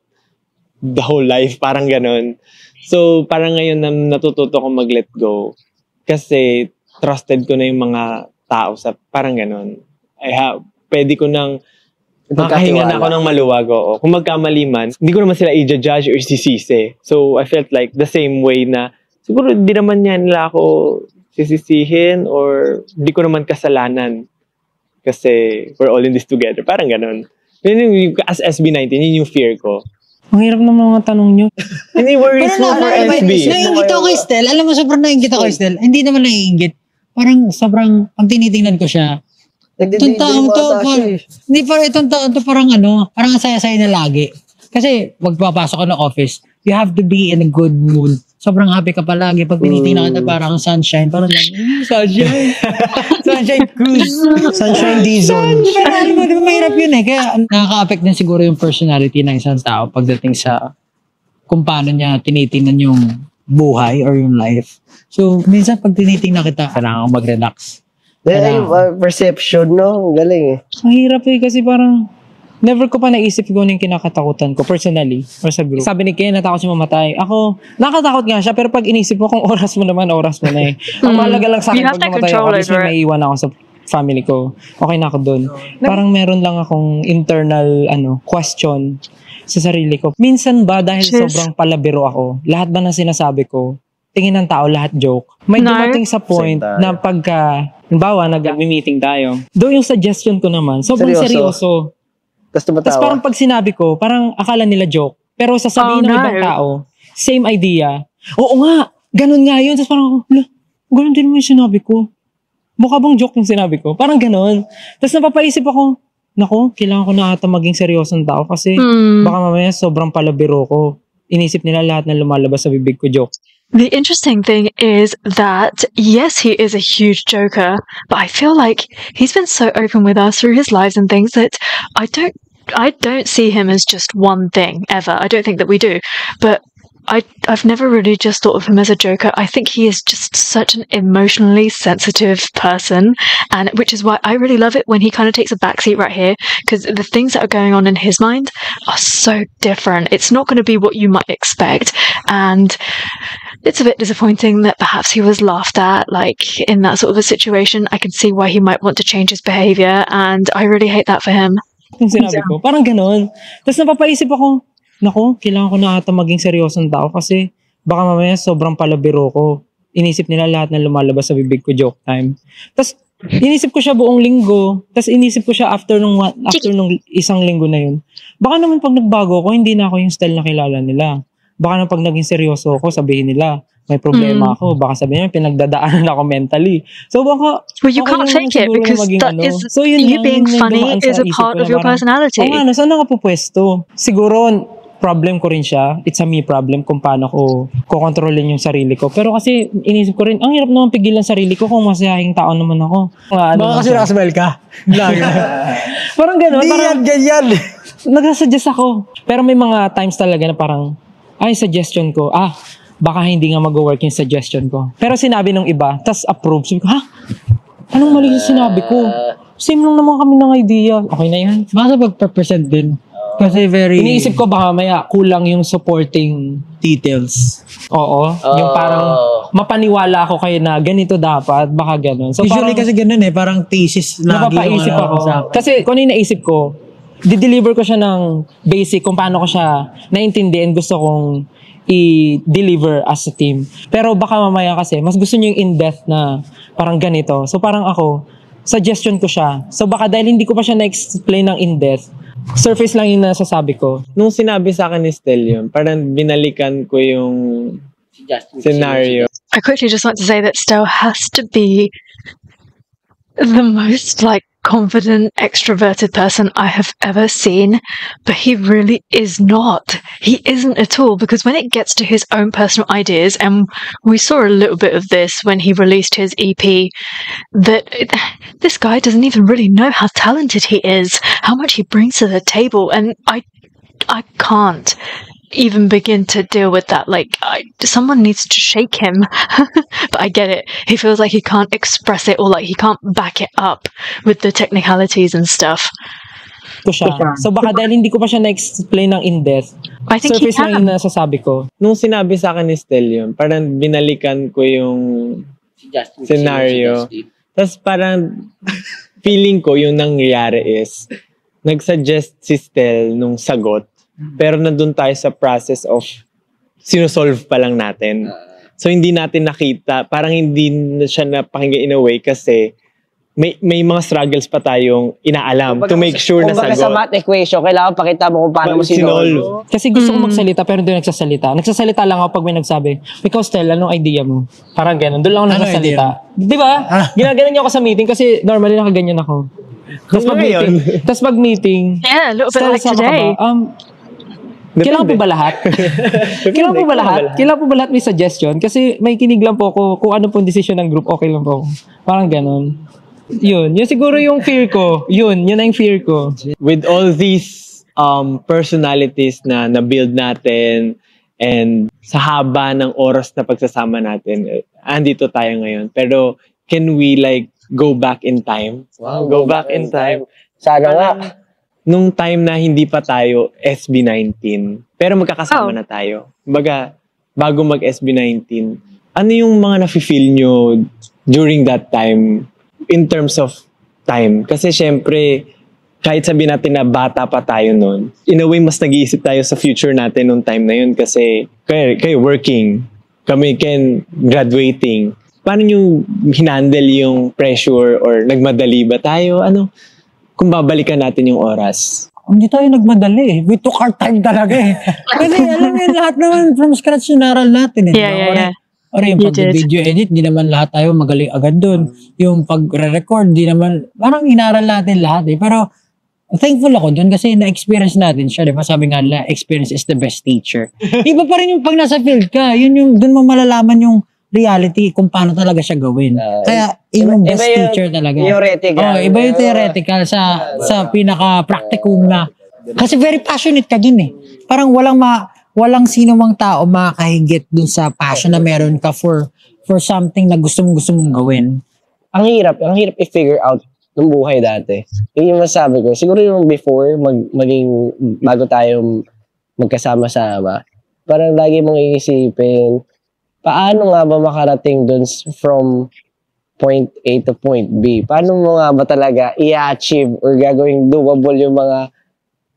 the whole life. Parang ganon. So, parang ngayon na natututo ko mag-let go. Kasi trusted ko na yung mga tao sa parang ganon. Pwede ko nang makahinga na ako ng maluwag. Oo. Kung magkamali man, hindi ko naman sila i-judge or sisisi. So, I felt like the same way na siguro di naman yan nila ako sisisihin or di ko naman kasalanan kasi we're all in this together. Parang ganon. Yun yung, as SB19, yun yung fear ko. Ang hirap ng mga tanong nyo. Hindi worries mo for SB. Naiingit ako kay Stel. Alam mo, sobrang naiingit ako kay Stel. Hindi naman naiingit. Parang sobrang, pag tinitingnan ko siya, itong taon to, hindi parang itong taon to parang parang ang saya-saya na lagi. Kasi, pag papasok ka ng office, you have to be in a good mood. Sobrang happy ka palagi. Pag tinitingnan kita parang sunshine, parang lang, sunshine. Sunshine cruise. Sunshine D-Zone. Di ba mahirap yun eh. Kaya nakaka-affect din siguro yung personality ng isang tao pagdating sa kung paano niya tinitingnan yung buhay or yung life. So, minsan pag tinitingnan kita, kailangan mag-relax. Perception, no? Ang galing eh. Mahirap kasi parang never ko pa naisip kung ano yung kinakatakutan ko personally or sa group. Sabi ni Ken, natakot siya mamatay. Ako, nakatakot nga siya pero pag inisip mo kung oras mo naman, oras mo na eh. Ang mahalaga lang sa You akin have pag to namatay ako, control at least over it. may iwan ako family ko. Okay na ako doon. Parang meron lang akong internal question sa sarili ko. Minsan ba dahil Cheers. sobrang palabiro ako, lahat ba ng sinasabi ko, tingin ng tao lahat joke? May No. dumating sa point Same tayo. na pagka, halimbawa, nag-meeting tayo, doon yung suggestion ko naman, sobrang seryoso. Tapos tumatawa. Tapos parang pag sinabi ko, parang akala nila joke. Pero sasabihin ng Oh, no. ibang tao, same idea. Oo nga, ganun nga yun. Tapos parang, ganun din mo yung sinabi ko. Mukha bang joke yung sinabi ko? Parang ganun. Tapos napapaisip ako, naku, kailangan ko na ata maging seryosong tao kasi baka mamaya sobrang palabiro ko. Inisip nila lahat na lumalabas sa bibig ko joke. The interesting thing is that, yes, he is a huge joker, but I feel like he's been so open with us through his lives and things that I don't see him as just one thing ever. I don't think that we do, but I've never really just thought of him as a joker. I think he is just such an emotionally sensitive person, and which is why I really love it when he kind of takes a backseat right here, because the things that are going on in his mind are so different. It's not going to be what you might expect, and it's a bit disappointing that perhaps he was laughed at, like in that sort of a situation. I can see why he might want to change his behavior, and I really hate that for him. Yung sinabi ko, parang ganun. Tapos napapaisip ako, naku, kailangan ko na ata maging seryosong tao kasi baka mamaya sobrang palabiro ko. Inisip nila lahat na lumalabas sa bibig ko joke time. Tapos inisip ko siya buong linggo. Tapos inisip ko siya after nung isang linggo na yun. Baka naman pag nagbago ako, hindi na ako yung style na kilala nila. Baka naman pag naging seryoso ako, sabihin nila, may problema ako. Baka sabihin nila, pinagdadaanan ako mentally. So baka, Well, you can't fake it siguro na because maging that is So, yun you lang, being yun yung funny dumaan is sa a isip part ko of na your parang, personality. Oo nga, saan ako pupwesto? Siguro, problem ko rin siya. It's a me problem kung paano ko kukontrolin yung sarili ko. Pero kasi inisip ko rin, ang hirap naman pigilan sarili ko kung masayahing tao naman ako. Baka kasi nakasmell ka. Lagi. Parang gano'n. Hindi Parang yan, ganyan. nagsasuggest ako. Pero may mga times talaga na parang, suggestion ko, baka hindi nga mag-work yung suggestion ko. Pero sinabi ng iba, tas approve. Sabi ko, anong mali yung sinabi ko? Same lang naman kami ng idea. Okay na yan. Baka sa pagpa-present din. Kasi very Iniisip ko baka maya kulang yung supporting details. Oo. Yung parang mapaniwala ako kayo na ganito dapat. Baka ganun. So Usually parang kasi ganun parang thesis lagi napapaisip yung ako. usapan. Kasi kung ano yung naisip ko, di-deliver ko siya ng basic kung paano ko siya naintindihan gusto kong i-deliver as a team. Pero baka mamaya kasi, mas gusto niyo yung in-depth na parang ganito. So parang ako, suggestion ko siya. So baka dahil hindi ko pa siya na-explain ng in-depth, surface lang yung nasasabi ko. Nung sinabi sa akin ni Stel yun, parang binalikan ko yung scenario. I quickly just want to say that Stell has to be the most confident, extroverted person I have ever seen, but he really is not. He isn't at all, because when it gets to his own personal ideas, and we saw a little bit of this when he released his EP, this guy doesn't even really know how talented he is, how much he brings to the table, and I can't even begin to deal with that. Someone needs to shake him. But I get it. He feels like he can't express it, or he can't back it up with the technicalities and stuff. Ko siya. So baka dahil hindi ko pa siya na-explain ng in-depth, I think he surface lang can. yung nasasabi ko. Nung sinabi sa akin ni Stel yun, parang binalikan ko yung scenario. Tapos parang feeling ko yung nangyayari is nag-suggest si Stel nung sagot, pero nandun tayo sa process of sinusolve pa lang natin. So hindi natin nakita, parang hindi na siya napakinggan in a way kasi may mga struggles pa tayong inaalam to make sure na Kumbaga sa sagot. math equation, kailangan pakita mo kung paano mo sinolve. Kasi gusto ko magsalita pero hindi nagsasalita. Nagsasalita lang ako pag may nagsabi, ikaw Stel, anong idea mo? Parang gano'n. Doon lang ako nagsasalita. Di ba? Ginaganan niyo ako sa meeting kasi normally nakaganyan ako. Tapos pag meeting, Yeah, a little bit Stel, like sama ka today. ba? Kailangan po ba lahat? Kailangan po ba lahat? Kailangan po ba lahat may suggestion? Kasi may kinig lang po ako kung ano pong decision ng group, okay lang po ako. Parang gano'n. Yun siguro yung fear ko. Yun na yung fear ko. With all these personalities na na-build natin and sa haba ng oras na pagsasama natin, andito tayo ngayon. Pero can we go back in time? Wow, Go back in time. Sana nga. Nung time na hindi pa tayo SB19, pero magkakasama na tayo. Kumbaga, bago mag SB19, ano yung mga nafe-feel nyo during that time in terms of time. Kasi syempre, kahit sabihin natin na bata pa tayo noon, in a way, mas nag-iisip tayo sa future natin nung time na yun kasi kayo working, kami graduating. Paano nyo hinandle yung pressure or nagmadali ba tayo? Ano? Kung babalikan natin yung oras. Hindi tayo nagmadali eh. We took our time talaga eh. Kasi alam mo yun, lahat naman from scratch yung naral natin eh. Yeah. Or yung pag-video edit, di naman lahat tayo magaling agad dun. Yung pag-record, di naman, parang inaral natin lahat eh. Pero thankful ako dun kasi na-experience natin siya. Di ba? Sabi nga nila, experience is the best teacher. Iba pa rin yung pag nasa field ka. Yun yung, dun mo malalaman yung reality kung paano talaga siya gawin. Kaya yung best teacher talaga. Theoretical. Iba yung theoretical sa pinaka-practicum na. Kasi very passionate ka dun eh. Parang walang sino mang tao makakahigit dun sa passion na meron ka for something na gusto mong gawin. Ang hirap i-figure out ng buhay dati. Yun yung masabi ko. Siguro yung before, maging bago tayo magkasama-sama, parang lagi mong iisipin, paano nga ba makarating dun from point A to point B? Paano mo nga ba talaga i-achieve or gagawing doable yung mga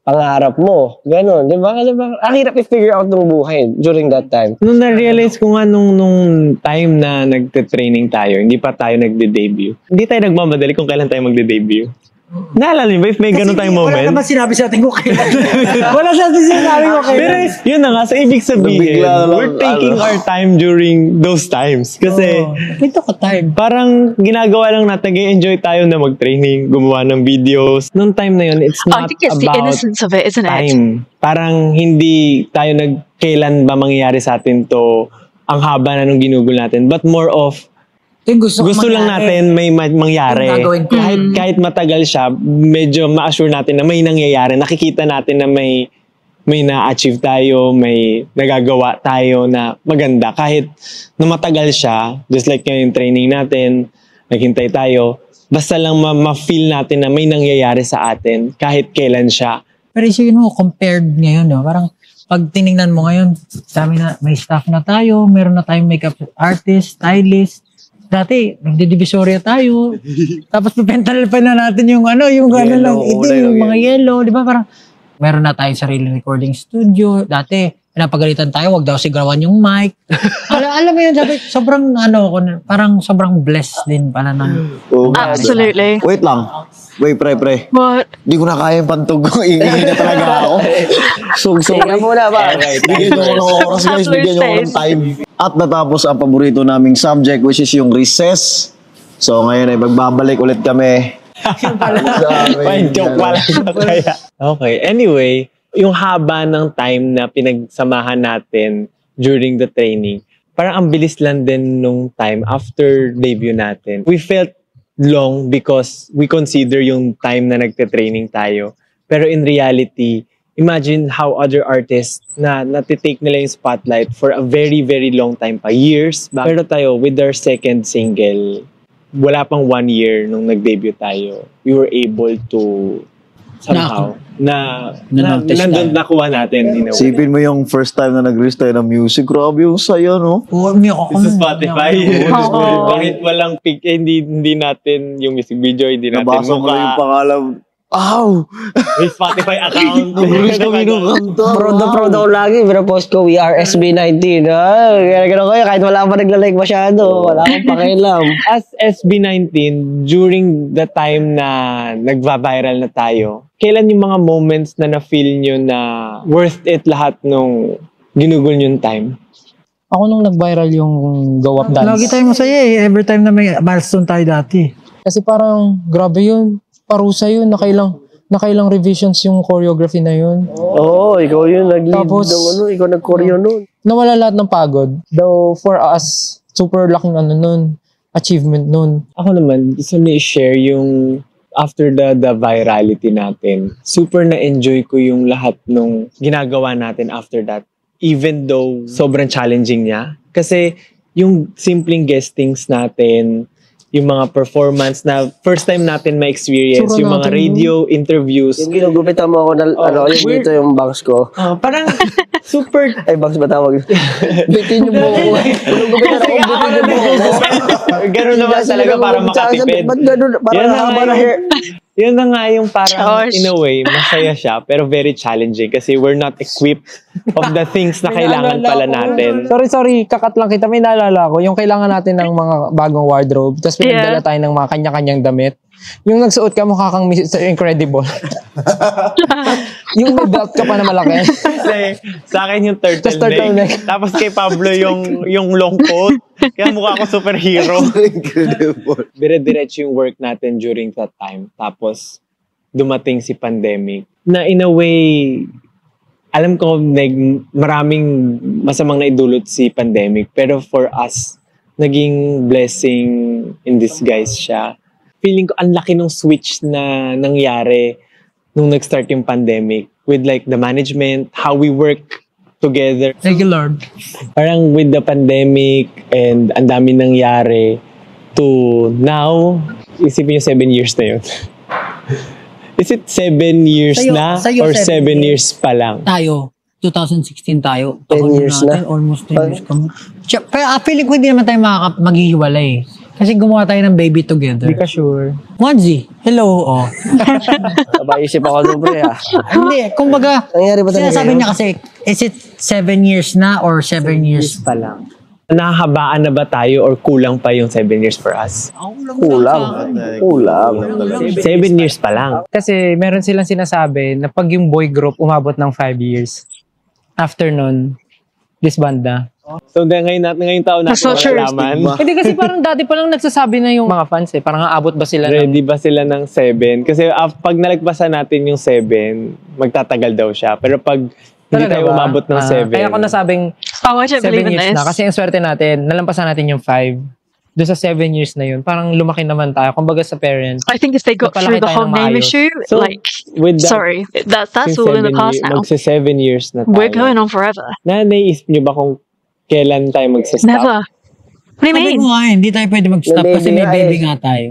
pangarap mo? Ganon, di ba? Ang hirap i-figure out ng buhay during that time. Nung na-realize ko nga nung time na nagte-training tayo, hindi pa tayo nagde-debut. Hindi tayo nagmamadali kung kailan tayo magde-debut. Naalala niyo ba if may ganun tayong moment? Wala naman sinabi sa atin ko kailan. Wala sa atin sinabi ko kailan. Pero yun na nga, so ibig sabihin, we're taking our time during those times. Kasi, Ito ka time. parang ginagawa lang natin, enjoy tayo na mag-training, gumawa ng videos. Nung time na yun, it's I not think it's the about innocence of it, isn't it? time. Parang hindi tayo kailan ba mangyayari sa atin to, ang haba na nung ginugol natin. But more of, gusto lang natin may mangyari. Kahit matagal siya, medyo ma-assure natin na may nangyayari. Nakikita natin na may na-achieve tayo, may nagagawa tayo na maganda. Kahit na matagal siya, just like yung training natin, naghintay tayo, basta lang ma-feel natin na may nangyayari sa atin kahit kailan siya. Pero isipin mo, compared ngayon, no? Parang pag tinignan mo ngayon, sabi na may staff na tayo, meron na tayong makeup artist, stylist. Dati, nagdidivisoria tayo. Tapos pipental pa na natin yung yung gano'n lang itim, yung mga yellow. Di ba? Parang meron na tayong sarili recording studio. Dati, pinapagalitan tayo, wag daw sigawan yung mic. Alam mo yun, sabi, sobrang parang sobrang blessed din pala ng... Absolutely. Wait lang. Wait, pre. What? Di ko na kaya yung pantog ko. Iingay na talaga ako. So, Tingnan muna ba? bigyan nyo ko ng oras, guys. Bigyan nyo ko ng time. At natapos ang paborito naming subject, which is yung recess. So, ngayon ay magbabalik ulit kami. Joke pala siya kaya. Okay, anyway, yung haba ng time na pinagsamahan natin during the training, parang ang bilis lang din nung time after debut natin. We felt long because we consider yung time na nagte-training tayo. Pero in reality, imagine how other artists na natitake nila yung spotlight for a very, very long time pa. Years back. Pero tayo, with our second single, wala pang 1 year nung nag-debut tayo, we were able to somehow nandun nakuha natin. In a way. Sipin mo yung first time na nag-release tayo ng music. Grabe yung saya, no? Sa Spotify. Bakit walang pick? Hindi natin yung music video, hindi natin Nabasa ko yung pangalan. Ow! May Spotify account. Nag-release kami ng kanta. Proud ako lagi. Pinapost ko, we are SB19. Gano'n kayo, kahit wala pa nagla-like masyado. Wala akong pakialam. As SB19, during the time na nagva-viral na tayo, kailan yung mga moments na na-feel nyo na worth it lahat nung ginugol nyo yung time? Ako nung nag-viral yung Go Up Dance. Lagi tayo masaya eh. Every time na may milestone tayo dati. Kasi parang grabe yun. Parusa yun. Nakailang revisions yung choreography na yun. Oo, ikaw yun. Nag-lead Tapos, ng ikaw nag-choreo nun. Nawala lahat ng pagod. Though for us, super laking achievement nun. Ako naman, gusto niyo i-share yung after the virality natin. Super na-enjoy ko yung lahat nung ginagawa natin after that. Even though sobrang challenging niya. Kasi yung simpleng guestings natin, yung mga performance na first time natin ma-experience, Sura yung mga natin radio interviews. Yung ginugupitan mo ako na, yung dito yung bangs ko. Parang super... Ay, bangs ba tawag? Bitin yung buko ko. Ginugupitan ako, bitin yung buko ko. Ganun naman talaga para makatipid. Ba't ganun? Parang haba na hair. Yun na nga yung parang in a way, masaya siya, pero very challenging kasi we're not equipped of the things na kailangan pala natin. Sorry, kakat lang kita. May naalala ko, yung kailangan natin ng mga bagong wardrobe, tapos pinagdala tayo ng mga kanya-kanyang damit. Yung nagsuot ka, mukha kang Mr. Incredible. Yung may belt ka pa na malaki. Kasi sa akin yung turtleneck. Tapos kay Pablo yung long coat. Kaya mukha ko superhero. Incredible. Dire-diretso yung work natin during that time. Tapos dumating si pandemic. Na in a way, alam ko maraming masamang naidulot si pandemic. Pero for us, naging blessing in disguise siya. Feeling ko ang laki ng switch na nangyari nung nag-start yung pandemic with like the management, how we work together. Thank you, Lord. Parang with the pandemic and ang dami nangyari to now, isipin yung 7 years na yun. Is it 7 years Sa'yo, or 7 7 years pa lang? Tayo, 2016 tayo. 10 years na. Almost 10 years kami. Pero feeling ko hindi naman tayo maghihiwalay. Kasi gumawa tayo ng baby together. Hindi ka sure. Onesie, hello. Oh. Isip ako nun, pre, ha? Hindi, kumbaga, Nangyari ba talaga sinasabi yun? niya kasi, is it 7 years na or 7 years pa lang? Nahahabaan na ba tayo or kulang pa yung 7 years for us? Kulang. 7 years pa lang. Kasi meron silang sinasabi na pag yung boy group umabot ng 5 years, after nun, disband na. So ngayong taon natin That's not true. malalaman. Hindi kasi parang dati pa lang nagsasabi na yung mga fans parang aabot ba sila ng... Ready ba sila ng 7? Kasi pag nalagpasan natin yung 7, magtatagal daw siya. Pero pag hindi tayo umabot ng 7. Kaya ako nasabing Oh, I don't 7 believe in years this. na. Kasi ang swerte natin, nalampasan natin yung 5. Doon sa 7 years na yun, parang lumaki naman tayo. Kumbaga sa parents. I think if they got through Nagpalaki the tayo whole ng name maayos. issue, So, like, with that, sorry, that's all in the past now. Magsa 7 years na tayo. We're going on forever. Naisip niyo ba kung kailan tayo magsa-stop? Never. What do you Sabi mean? ko nga, hindi tayo pwede mag-stop May kasi baby may nga baby nga tayo.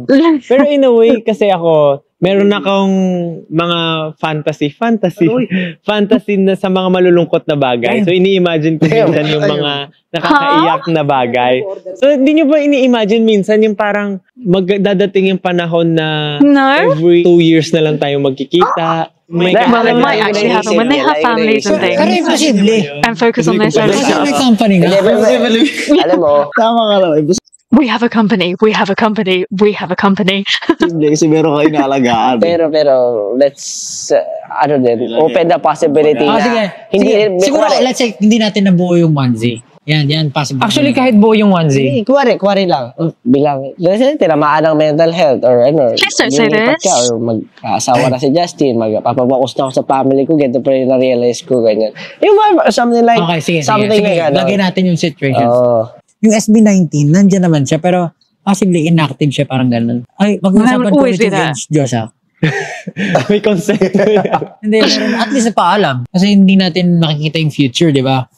Pero in a way, kasi ako, meron akong mga fantasy na sa mga malulungkot na bagay. So, ini-imagine ko minsan yung mga nakakaiyak na bagay. So, hindi nyo ba ini-imagine minsan yung parang dadating yung panahon na No. every 2 years na lang tayo magkikita? May Well, it might actually happen when they have families and Pero things imposible. and focus on their social Kasi may stuff. company nga. Alam mo, Tama ka lang. We have a company. We have a company. We have a company. Imposible kasi meron ka inaalagaan. pero, let's, open the possibility na, Sige. Siguro, let's say, hindi natin nabuo yung onesie. Yan, possible. Actually, kahit buo yung onesie. kuwari lang, bilang, let's say, tinamaan ng mental health, or ano, Please don't say lumipat this. ka, or mag-asawa na si Justin, magpapabakus na ako sa family ko, ganito pa rin na-realize ko, ganyan. Yung something like, Okay, sige. something like, ano. Lagyan natin yung situation. Oo. Yung SB19, nandyan naman siya, pero possibly inactive siya, parang ganun. Ay, mag-uusapan ko Always ito be that. against Diyos, ha? May concept. Hindi, meron, at least paalam. Kasi hindi natin makikita yung future, di ba?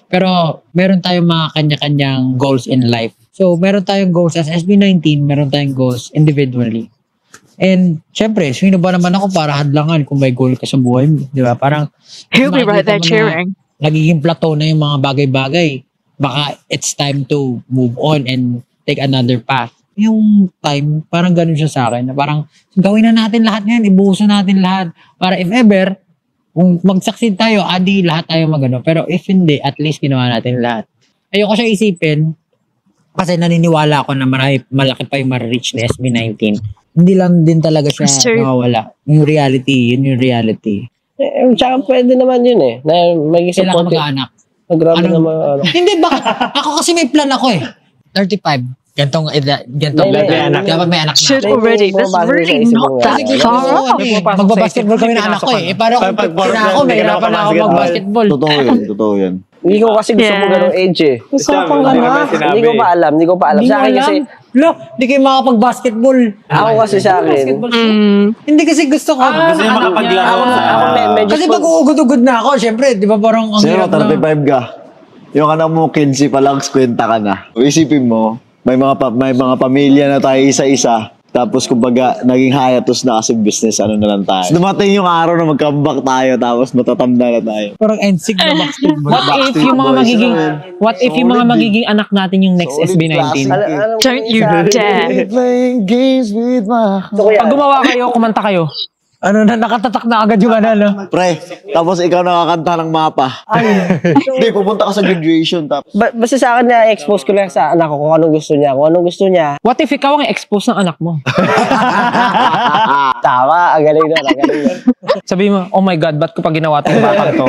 Pero meron tayong mga kanya-kanyang goals in life. So, meron tayong goals as SB19, meron tayong goals individually. And, syempre, sino ba naman ako para hadlangan kung may goal ka sa buhay mo? Di ba? Parang, He'll be right there makikita mo na cheering. nagiging plateau na yung mga bagay-bagay. Baka it's time to move on and take another path. Yung time, parang ganun siya sa akin. Na parang, gawin na natin lahat ngayon, ibuhusan natin lahat. Para if ever, kung mag-succeed tayo, adi lahat tayo magano. Pero if hindi, at least ginawa natin lahat. Ayoko siya isipin, kasi naniniwala ako na malaki pa yung ma-reach na SB19. Hindi lang din talaga siya nawawala. Yung reality, yun yung reality. Tsaka pwede naman yun eh, na may Kailangan support. mag-aanak. Mag-grab na mga, Hindi, baka, ako kasi may plan ako eh. 35. Gantong edad, dapat may anak na. Should already. That's really not that far off. Magbabasketball kami na anak ko eh. Para kung pina ako, mahirapan na ako magbasketball. Totoo yan. Hindi ko kasi gusto mo ganong age eh. Usapan ka na. Hindi ko pa alam. Hindi Sa mo akin alam. kasi, Di kayo makapag-basketball. ako kasi sa akin, Hindi kasi gusto ko. Kasi makapaglaro. medyo Kasi pag uugod-ugod na ako, syempre, di ba parang ang Zero, hirap na. 35 ka. Yung anak mo, 15 pa lang, kwenta ka na. Isipin mo, may mga pamilya na tayo isa-isa. Tapos kumbaga, naging hiatus na kasi business, ano na lang tayo. So, dumating yung araw na mag-comeback tayo, tapos matatanda na tayo. Parang NSYNC na Backstreet Boys. What if yung mga magiging anak natin yung next SB19? Don't you dare. Playing games with my... Pag gumawa kayo, kumanta kayo. Ano na, nakatatak na agad yung ano. Pre, tapos ikaw nakakanta ng mapa. Hindi, pupunta ka sa graduation. Tapos. Basta sa akin na-expose ko lang sa anak ko kung anong gusto niya. Kung anong gusto niya. What if ikaw ang expose ng anak mo? Tama, ang galing na. Sabi mo, oh my God, ba't ko pa ginawa itong batang to?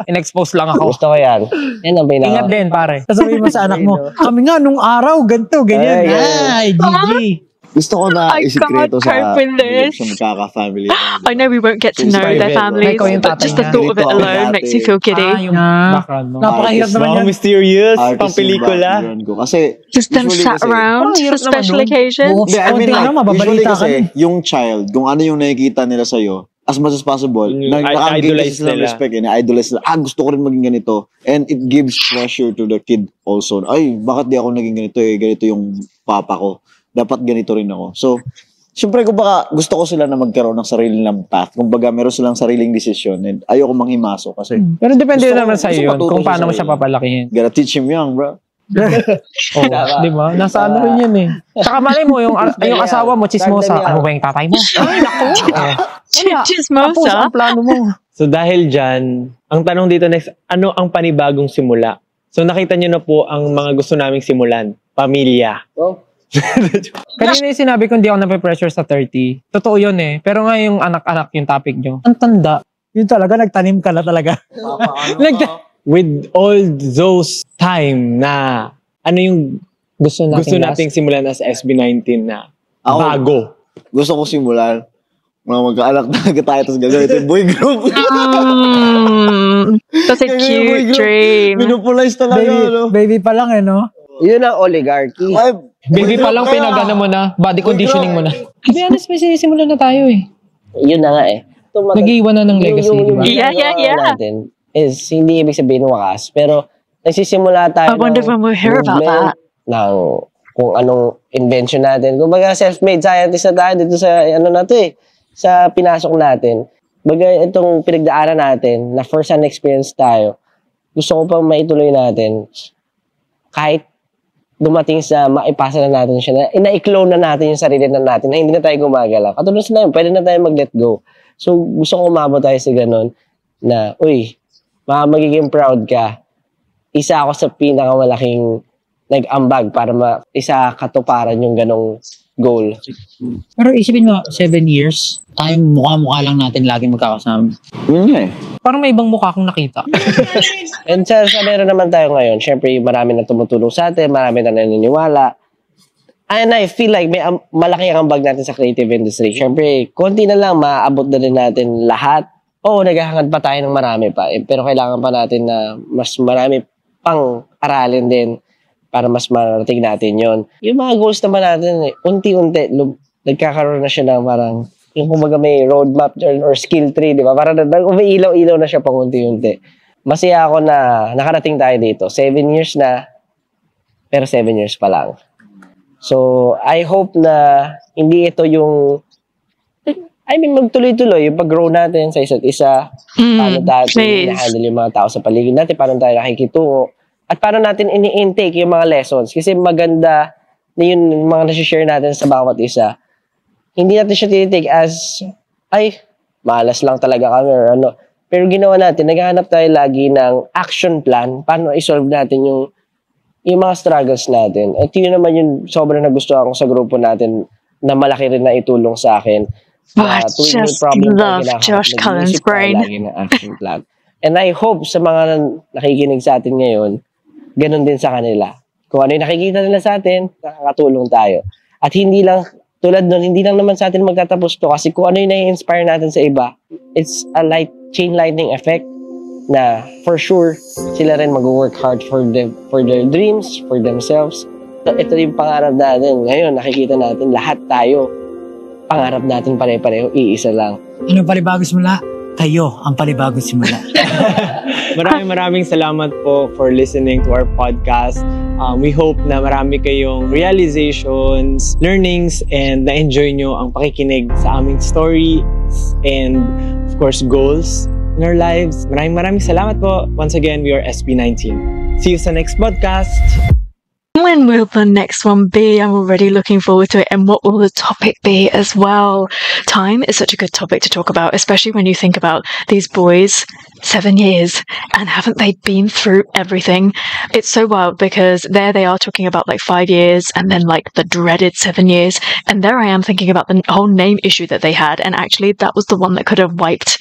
In-expose lang ako. Gusto ko yan. Yan ang pinaka. Ingat din, pare. Sasabihin mo sa anak mo, kami nga nung araw, ganito, ganyan. Ay, GG. Gusto ko na I isikreto can't sa cope with this. magkaka-family. I know we won't get to know their families, Ikaw yung but tatay just the niya. thought of it alone makes you feel giddy. Yung background mo. Napakahirap naman Mga yan. mysterious, Artist pang pelikula. yung background ko. Kasi, Just them usually sat kasi- around for special occasions. Hindi, I mean, Konti ano, usually mababalita ka kasi, nun. yung child, kung ano yung nakikita nila sa'yo, as much as possible, nakagain idolize sila ng nila. respect, na-idolize nila, gusto ko rin maging ganito. And it gives pressure to the kid also. Ay, bakit di ako naging ganito ganito yung papa ko. Dapat ganito rin ako. So, siyempre, kung baka gusto ko sila na magkaroon ng sarili ng path, kung baga meron silang sariling desisyon, and ayoko manghimaso kasi Pero depende Gusto ko- naman sa'yo gusto yun, matuto kung siya paano mo sa'yo. siya papalakihin. gotta teach him young, bro. Oh, di ba? Nasa ano rin yun eh. Saka malay mo, yung asawa mo, chismosa. Ano ba yung tatay mo? Ay, naku. Tapos Chismosa. ang plano mo. So dahil dyan, ang tanong dito next, ano ang panibagong simula? So nakita nyo na po ang mga gusto naming simulan. Pamilya. Kanina yung sinabi ko, hindi ako nape-pressure sa 30. Totoo yun eh. Pero nga yung anak-anak yung topic nyo. Ang tanda. Yun talaga, nagtanim ka na talaga. With all those time na ano yung Gusto nating simulan as SB19 na Ako, bago. gusto ko simulan, mga magkaalak talaga tayo, tapos gagawin ito yung boy group. That's a cute dream. Minupulize talaga, no? Baby pa lang no? Yun ang oligarchy. Ay, Baby pa lang pinagana mo na, body conditioning mo na. To be honest, may sinisimulan na tayo eh. Yun na nga eh. Nag-iwan na ng legacy, di ba? Yeah, yeah, yeah. Natin is hindi ibig sabihin wakas, pero nagsisimula tayo I wonder when we'll hear about that. ng kung anong invention natin. Kung baga self-made scientist na tayo dito sa ano na to eh, sa pinasok natin. Baga itong pinagdaanan natin na first hand experience tayo, gusto ko pang maituloy natin kahit dumating sa maipasa na natin siya na ina-clone na natin yung sarili na natin na hindi na tayo gumagalaw. Katulad sa namin, pwede na tayo mag-let go. So gusto ko umabot tayo sa ganun na, uy, magiging proud ka. Isa ako sa pinakamalaking nag-ambag para isa katuparan yung ganong goal. Pero isipin mo, 7 years, tayong mukha-mukha lang natin lagi magkakasama. yun nga eh. Parang may ibang mukha akong nakita. And sa meron naman tayo ngayon, syempre marami na tumutulong sa atin, marami na naniniwala. And I feel like may malaki ang ambag natin sa creative industry. Syempre, konti na lang, maaabot na rin natin lahat. Oo, naghahangad pa tayo ng marami pa. Pero kailangan pa natin na mas marami pang aralin din para mas marating natin yon. Yung mga goals naman natin, unti-unti, nagkakaroon na siya ng parang, yung kumbaga may roadmap or skill tree, di ba? Parang umiilaw-ilaw na siya pang unti-unti. Masaya ako na nakarating tayo dito. 7 years na, pero 7 years pa lang. So, I hope na hindi ito yung, magtuloy-tuloy, yung pag-grow natin sa isa't isa, paano natin please. i-handle yung mga tao sa paligid natin, paano tayo nakikitungo, at paano natin ini-intake yung mga lessons. Kasi maganda na yun, yung mga nasi-share natin sa bawat isa. Hindi natin siya tinitake as, malas lang talaga kami or ano. Pero ginawa natin, naghahanap tayo lagi ng action plan, paano i-solve natin yung mga struggles natin. At yun naman yung sobrang nagustuhan ko sa grupo natin na malaki rin na itulong sa akin. I just love Josh Cullen's brain. Lagi ng action plan. And I hope sa mga nakikinig sa atin ngayon, ganun din sa kanila. Kung ano yung nakikita nila sa atin, nakakatulong tayo. At hindi lang, tulad nun, hindi lang naman sa atin magtatapos to kasi kung ano yung nai-inspire natin sa iba, it's a chain lightning effect na for sure sila rin mag-work hard for their dreams, for themselves. Ito yung pangarap natin. Ngayon, nakikita natin lahat tayo. Pangarap natin pare-pareho, iisa lang. Ano palibagong simula? Kayo ang palibagong simula. Maraming salamat po for listening to our podcast. We hope na marami kayong realizations, learnings, and na-enjoy nyo ang pakikinig sa aming stories and, of course, goals in our lives. Maraming salamat po. Once again, we are SB19. See you sa next podcast. When will the next one be? I'm already looking forward to it. And what will the topic be as well? Time is such a good topic to talk about, especially when you think about these boys, 7 years, and haven't they been through everything? It's so wild because there they are talking about like 5 years and then like the dreaded 7 years. And there I am thinking about the whole name issue that they had. And actually that was the one that could have wiped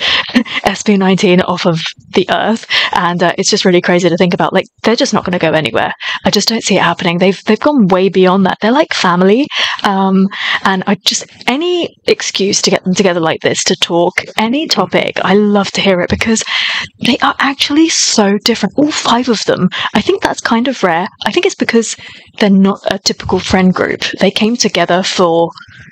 SB19 off of the earth. And it's just really crazy to think about. Like, they're just not going to go anywhere. I just don't see it happening. They've gone way beyond that. They're like family. And I just, any excuse to get them together like this to talk any topic, I love to hear it because they are actually so different. All 5 of them. I think that's kind of rare. I think it's because they're not a typical friend group. They came together for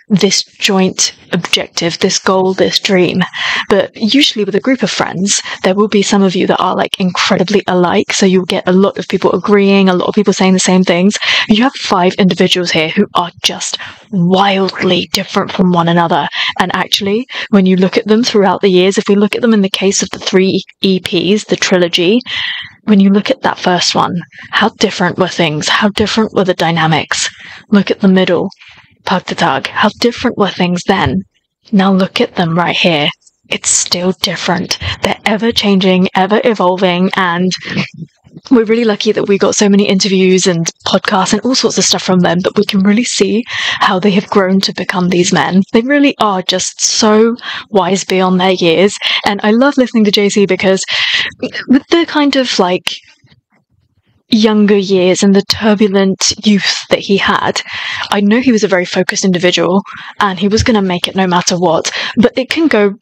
this joint objective, this goal, this dream. But usually with a group of friends, there will be some of you that are like incredibly alike. So you'll get a lot of people agreeing, a lot of people saying the same things. You have 5 individuals here who are just wildly different from one another. And actually, when you look at them throughout the years, if we look at them in the case of the 3 EPs, the trilogy, when you look at that first one, how different were things? How different were the dynamics? Look at the middle. Pagtatag, how different were things then? Now look at them right here. It's still different. They're ever changing, ever evolving, and we're really lucky that we got so many interviews and podcasts and all sorts of stuff from them that we can really see how they have grown to become these men. They really are just so wise beyond their years. And I love listening to JC because with the kind of like younger years and the turbulent youth that he had, I know he was a very focused individual and he was going to make it no matter what, but it can go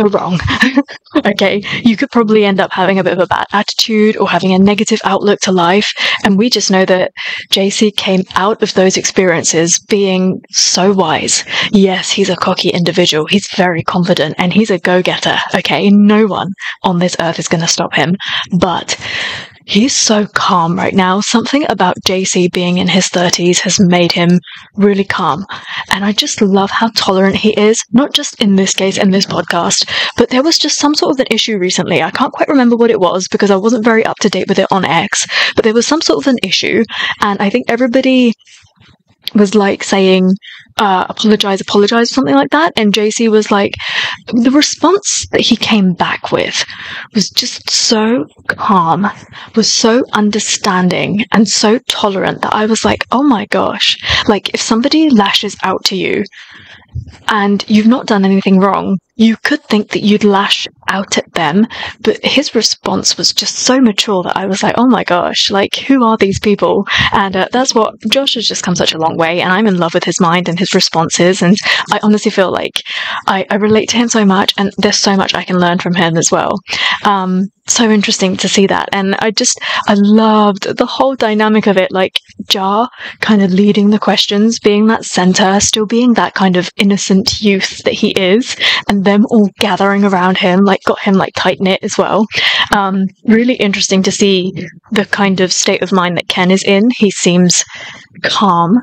wrong. Okay, you could probably end up having a bit of a bad attitude or having a negative outlook to life, and we just know that JC came out of those experiences being so wise. Yes, he's a cocky individual, he's very confident, and he's a go-getter. Okay, no one on this earth is going to stop him, but he's so calm right now. Something about JC being in his 30s has made him really calm. And I just love how tolerant he is, not just in this case, in this podcast, but there was just some sort of an issue recently. I can't quite remember what it was because I wasn't very up to date with it on X, but there was some sort of an issue. And I think everybody was like saying, apologize, something like that. And JC was like, the response that he came back with was just so calm, was so understanding and so tolerant that I was like, oh my gosh, like if somebody lashes out to you and you've not done anything wrong, you could think that you'd lash out at them, but his response was just so mature that I was like, oh my gosh, like, who are these people? And that's what, Josh has just come such a long way, and I'm in love with his mind and his responses, and I honestly feel like I relate to him so much, and there's so much I can learn from him as well. So interesting to see that, and I loved the whole dynamic of it, like Jar kind of leading the questions, being that center, still being that kind of innocent youth that he is, and them all gathering around him, like got him like tight knit as well. Really interesting to see the kind of state of mind that Ken is in. He seems calm,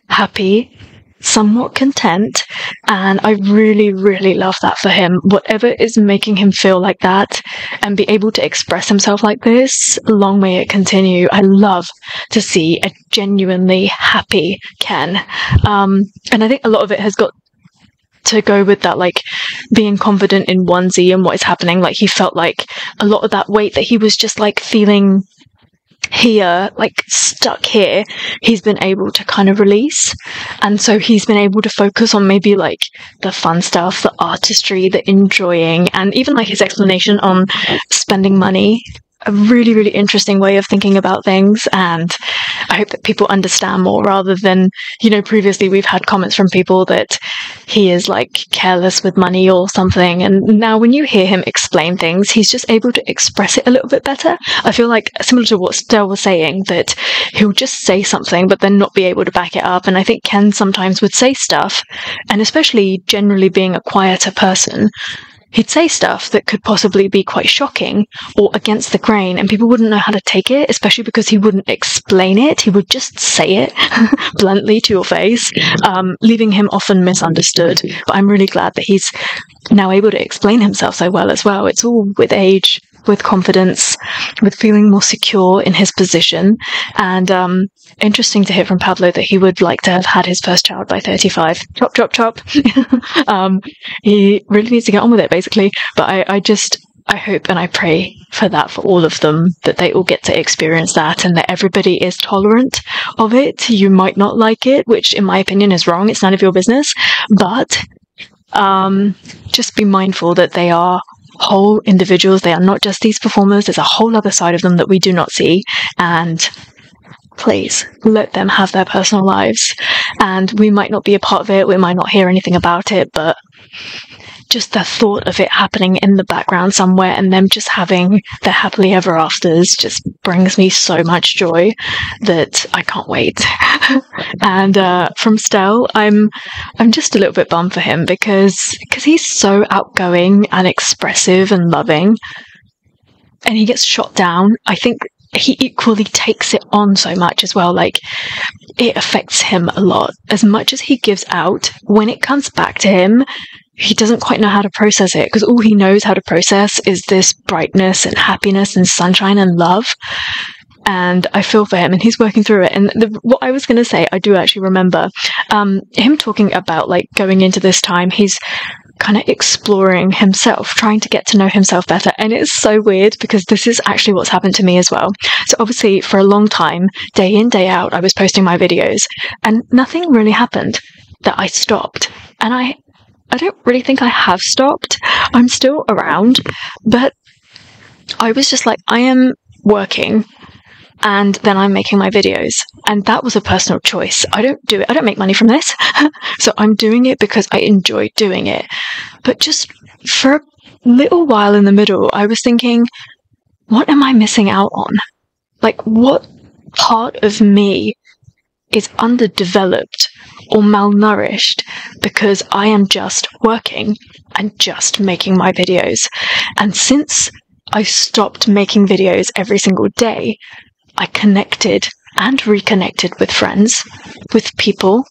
happy, somewhat content, and I really, really love that for him. Whatever is making him feel like that and be able to express himself like this, long may it continue. I love to see a genuinely happy Ken. And I think a lot of it has got to go with that, like being confident in onesie and what is happening. Like he felt like a lot of that weight that he was just like feeling here, like stuck here, he's been able to kind of release, and so he's been able to focus on maybe like the fun stuff, the artistry, the enjoying, and even like his explanation on spending money. A really, really interesting way of thinking about things, and I hope that people understand more rather than, you know, previously we've had comments from people that he is like careless with money or something, and now when you hear him explain things, he's just able to express it a little bit better. I feel like similar to what Stell was saying, that he'll just say something but then not be able to back it up, and I think Ken sometimes would say stuff, and especially generally being a quieter person, he'd say stuff that could possibly be quite shocking or against the grain, and people wouldn't know how to take it, especially because he wouldn't explain it. He would just say it bluntly to your face, leaving him often misunderstood. But I'm really glad that he's now able to explain himself so well as well. It's all with age, with confidence, with feeling more secure in his position. And interesting to hear from Pablo that he would like to have had his first child by 35. Chop, chop, chop. He really needs to get on with it, basically. But I hope and I pray for that for all of them, that they all get to experience that and that everybody is tolerant of it. You might not like it, which in my opinion is wrong. It's none of your business. But just be mindful that they are whole individuals. They are not just these performers. There's a whole other side of them that we do not see. And please let them have their personal lives. And we might not be a part of it. We might not hear anything about it, but just the thought of it happening in the background somewhere and them just having their happily ever afters just brings me so much joy that I can't wait. And from Stell, I'm just a little bit bummed for him because he's so outgoing and expressive and loving, and he gets shot down. I think he equally takes it on so much as well. Like, it affects him a lot. As much as he gives out, when it comes back to him, he doesn't quite know how to process it, because all he knows how to process is this brightness and happiness and sunshine and love. And I feel for him, and he's working through it. And what I was going to say, I do actually remember him talking about, like, going into this time, he's kind of exploring himself, trying to get to know himself better. And it's so weird because this is actually what's happened to me as well. So obviously for a long time, day in, day out, I was posting my videos and nothing really happened that I stopped. And I don't really think I have stopped. I'm still around, but I was just like, I am working and then I'm making my videos. And that was a personal choice. I don't do it. I don't make money from this. So I'm doing it because I enjoy doing it. But just for a little while in the middle, I was thinking, what am I missing out on? Like, what part of me is underdeveloped or malnourished because I am just working and just making my videos? And since I stopped making videos every single day, I connected and reconnected with friends, with people,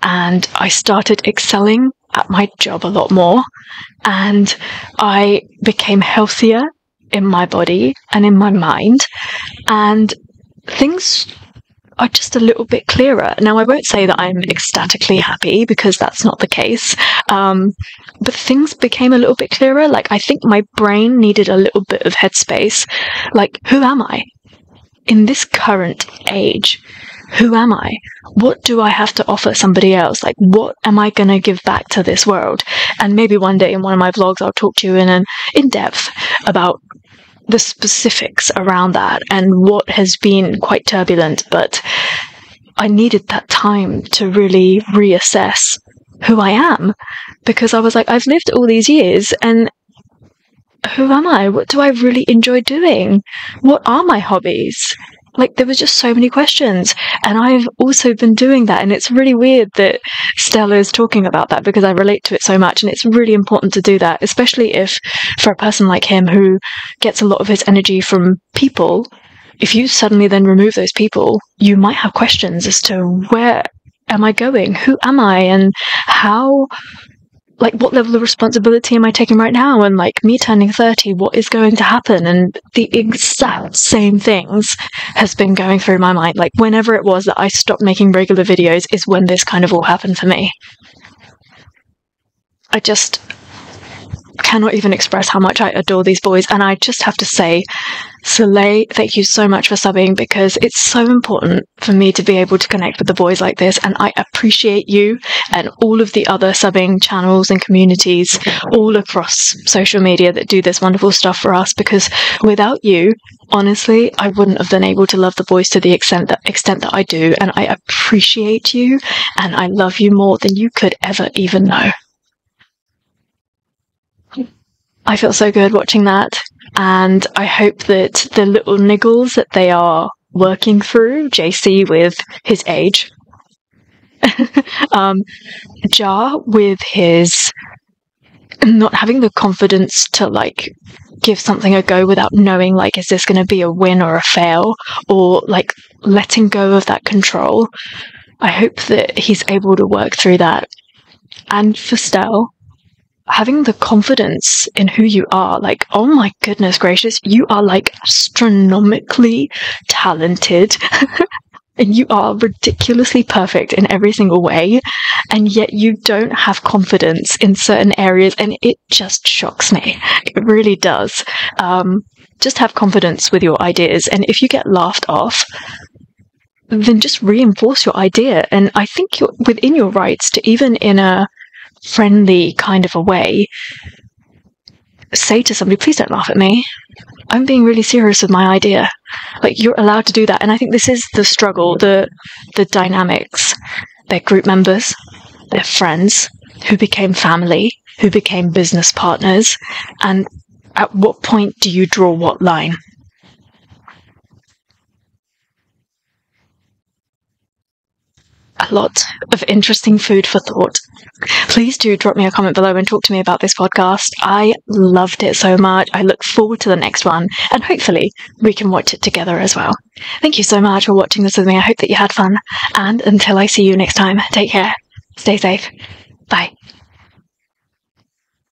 and I started excelling at my job a lot more, and I became healthier in my body and in my mind, and things are just a little bit clearer. Now, I won't say that I'm ecstatically happy because that's not the case, but things became a little bit clearer. Like, I think my brain needed a little bit of headspace. Like, who am I? In this current age, who am I? What do I have to offer somebody else? Like, what am I going to give back to this world? And maybe one day in one of my vlogs, I'll talk to you in depth about the specifics around that and what has been quite turbulent. But I needed that time to really reassess who I am, because I was like, I've lived all these years and who am I? What do I really enjoy doing? What are my hobbies? Like, there was just so many questions, and I've also been doing that, and it's really weird that Stella is talking about that because I relate to it so much, and it's really important to do that, especially if for a person like him who gets a lot of his energy from people, if you suddenly then remove those people, you might have questions as to where am I going? Who am I? And how, like, what level of responsibility am I taking right now? And like, me turning 30, what is going to happen? And the exact same things has been going through my mind. Like, whenever it was that I stopped making regular videos is when this kind of all happened for me. I just cannot even express how much I adore these boys. And I just have to say, Soleil, thank you so much for subbing, because it's so important for me to be able to connect with the boys like this. And I appreciate you and all of the other subbing channels and communities all across social media that do this wonderful stuff for us, because without you, honestly, I wouldn't have been able to love the boys to the extent that I do. And I appreciate you and I love you more than you could ever even know. I feel so good watching that, and I hope that the little niggles that they are working through, JC with his age, Jar with his not having the confidence to like give something a go without knowing like, is this going to be a win or a fail, or like letting go of that control. I hope that he's able to work through that. And for Stell, having the confidence in who you are, like, oh my goodness gracious, you are like astronomically talented. And you are ridiculously perfect in every single way, and yet you don't have confidence in certain areas, and it just shocks me. It really does. Just have confidence with your ideas, and if you get laughed off, then just reinforce your idea. And I think you're within your rights to, even in a friendly kind of a way, say to somebody, please don't laugh at me. I'm being really serious with my idea. Like, you're allowed to do that. And I think this is the struggle, the dynamics. They're group members, they're friends who became family, who became business partners. And at what point do you draw what line? A lot of interesting food for thought. Please do drop me a comment below and talk to me about this podcast. I loved it so much. I look forward to the next one, and hopefully we can watch it together as well. Thank you so much for watching this with me. I hope that you had fun, and until I see you next time, take care, stay safe, bye.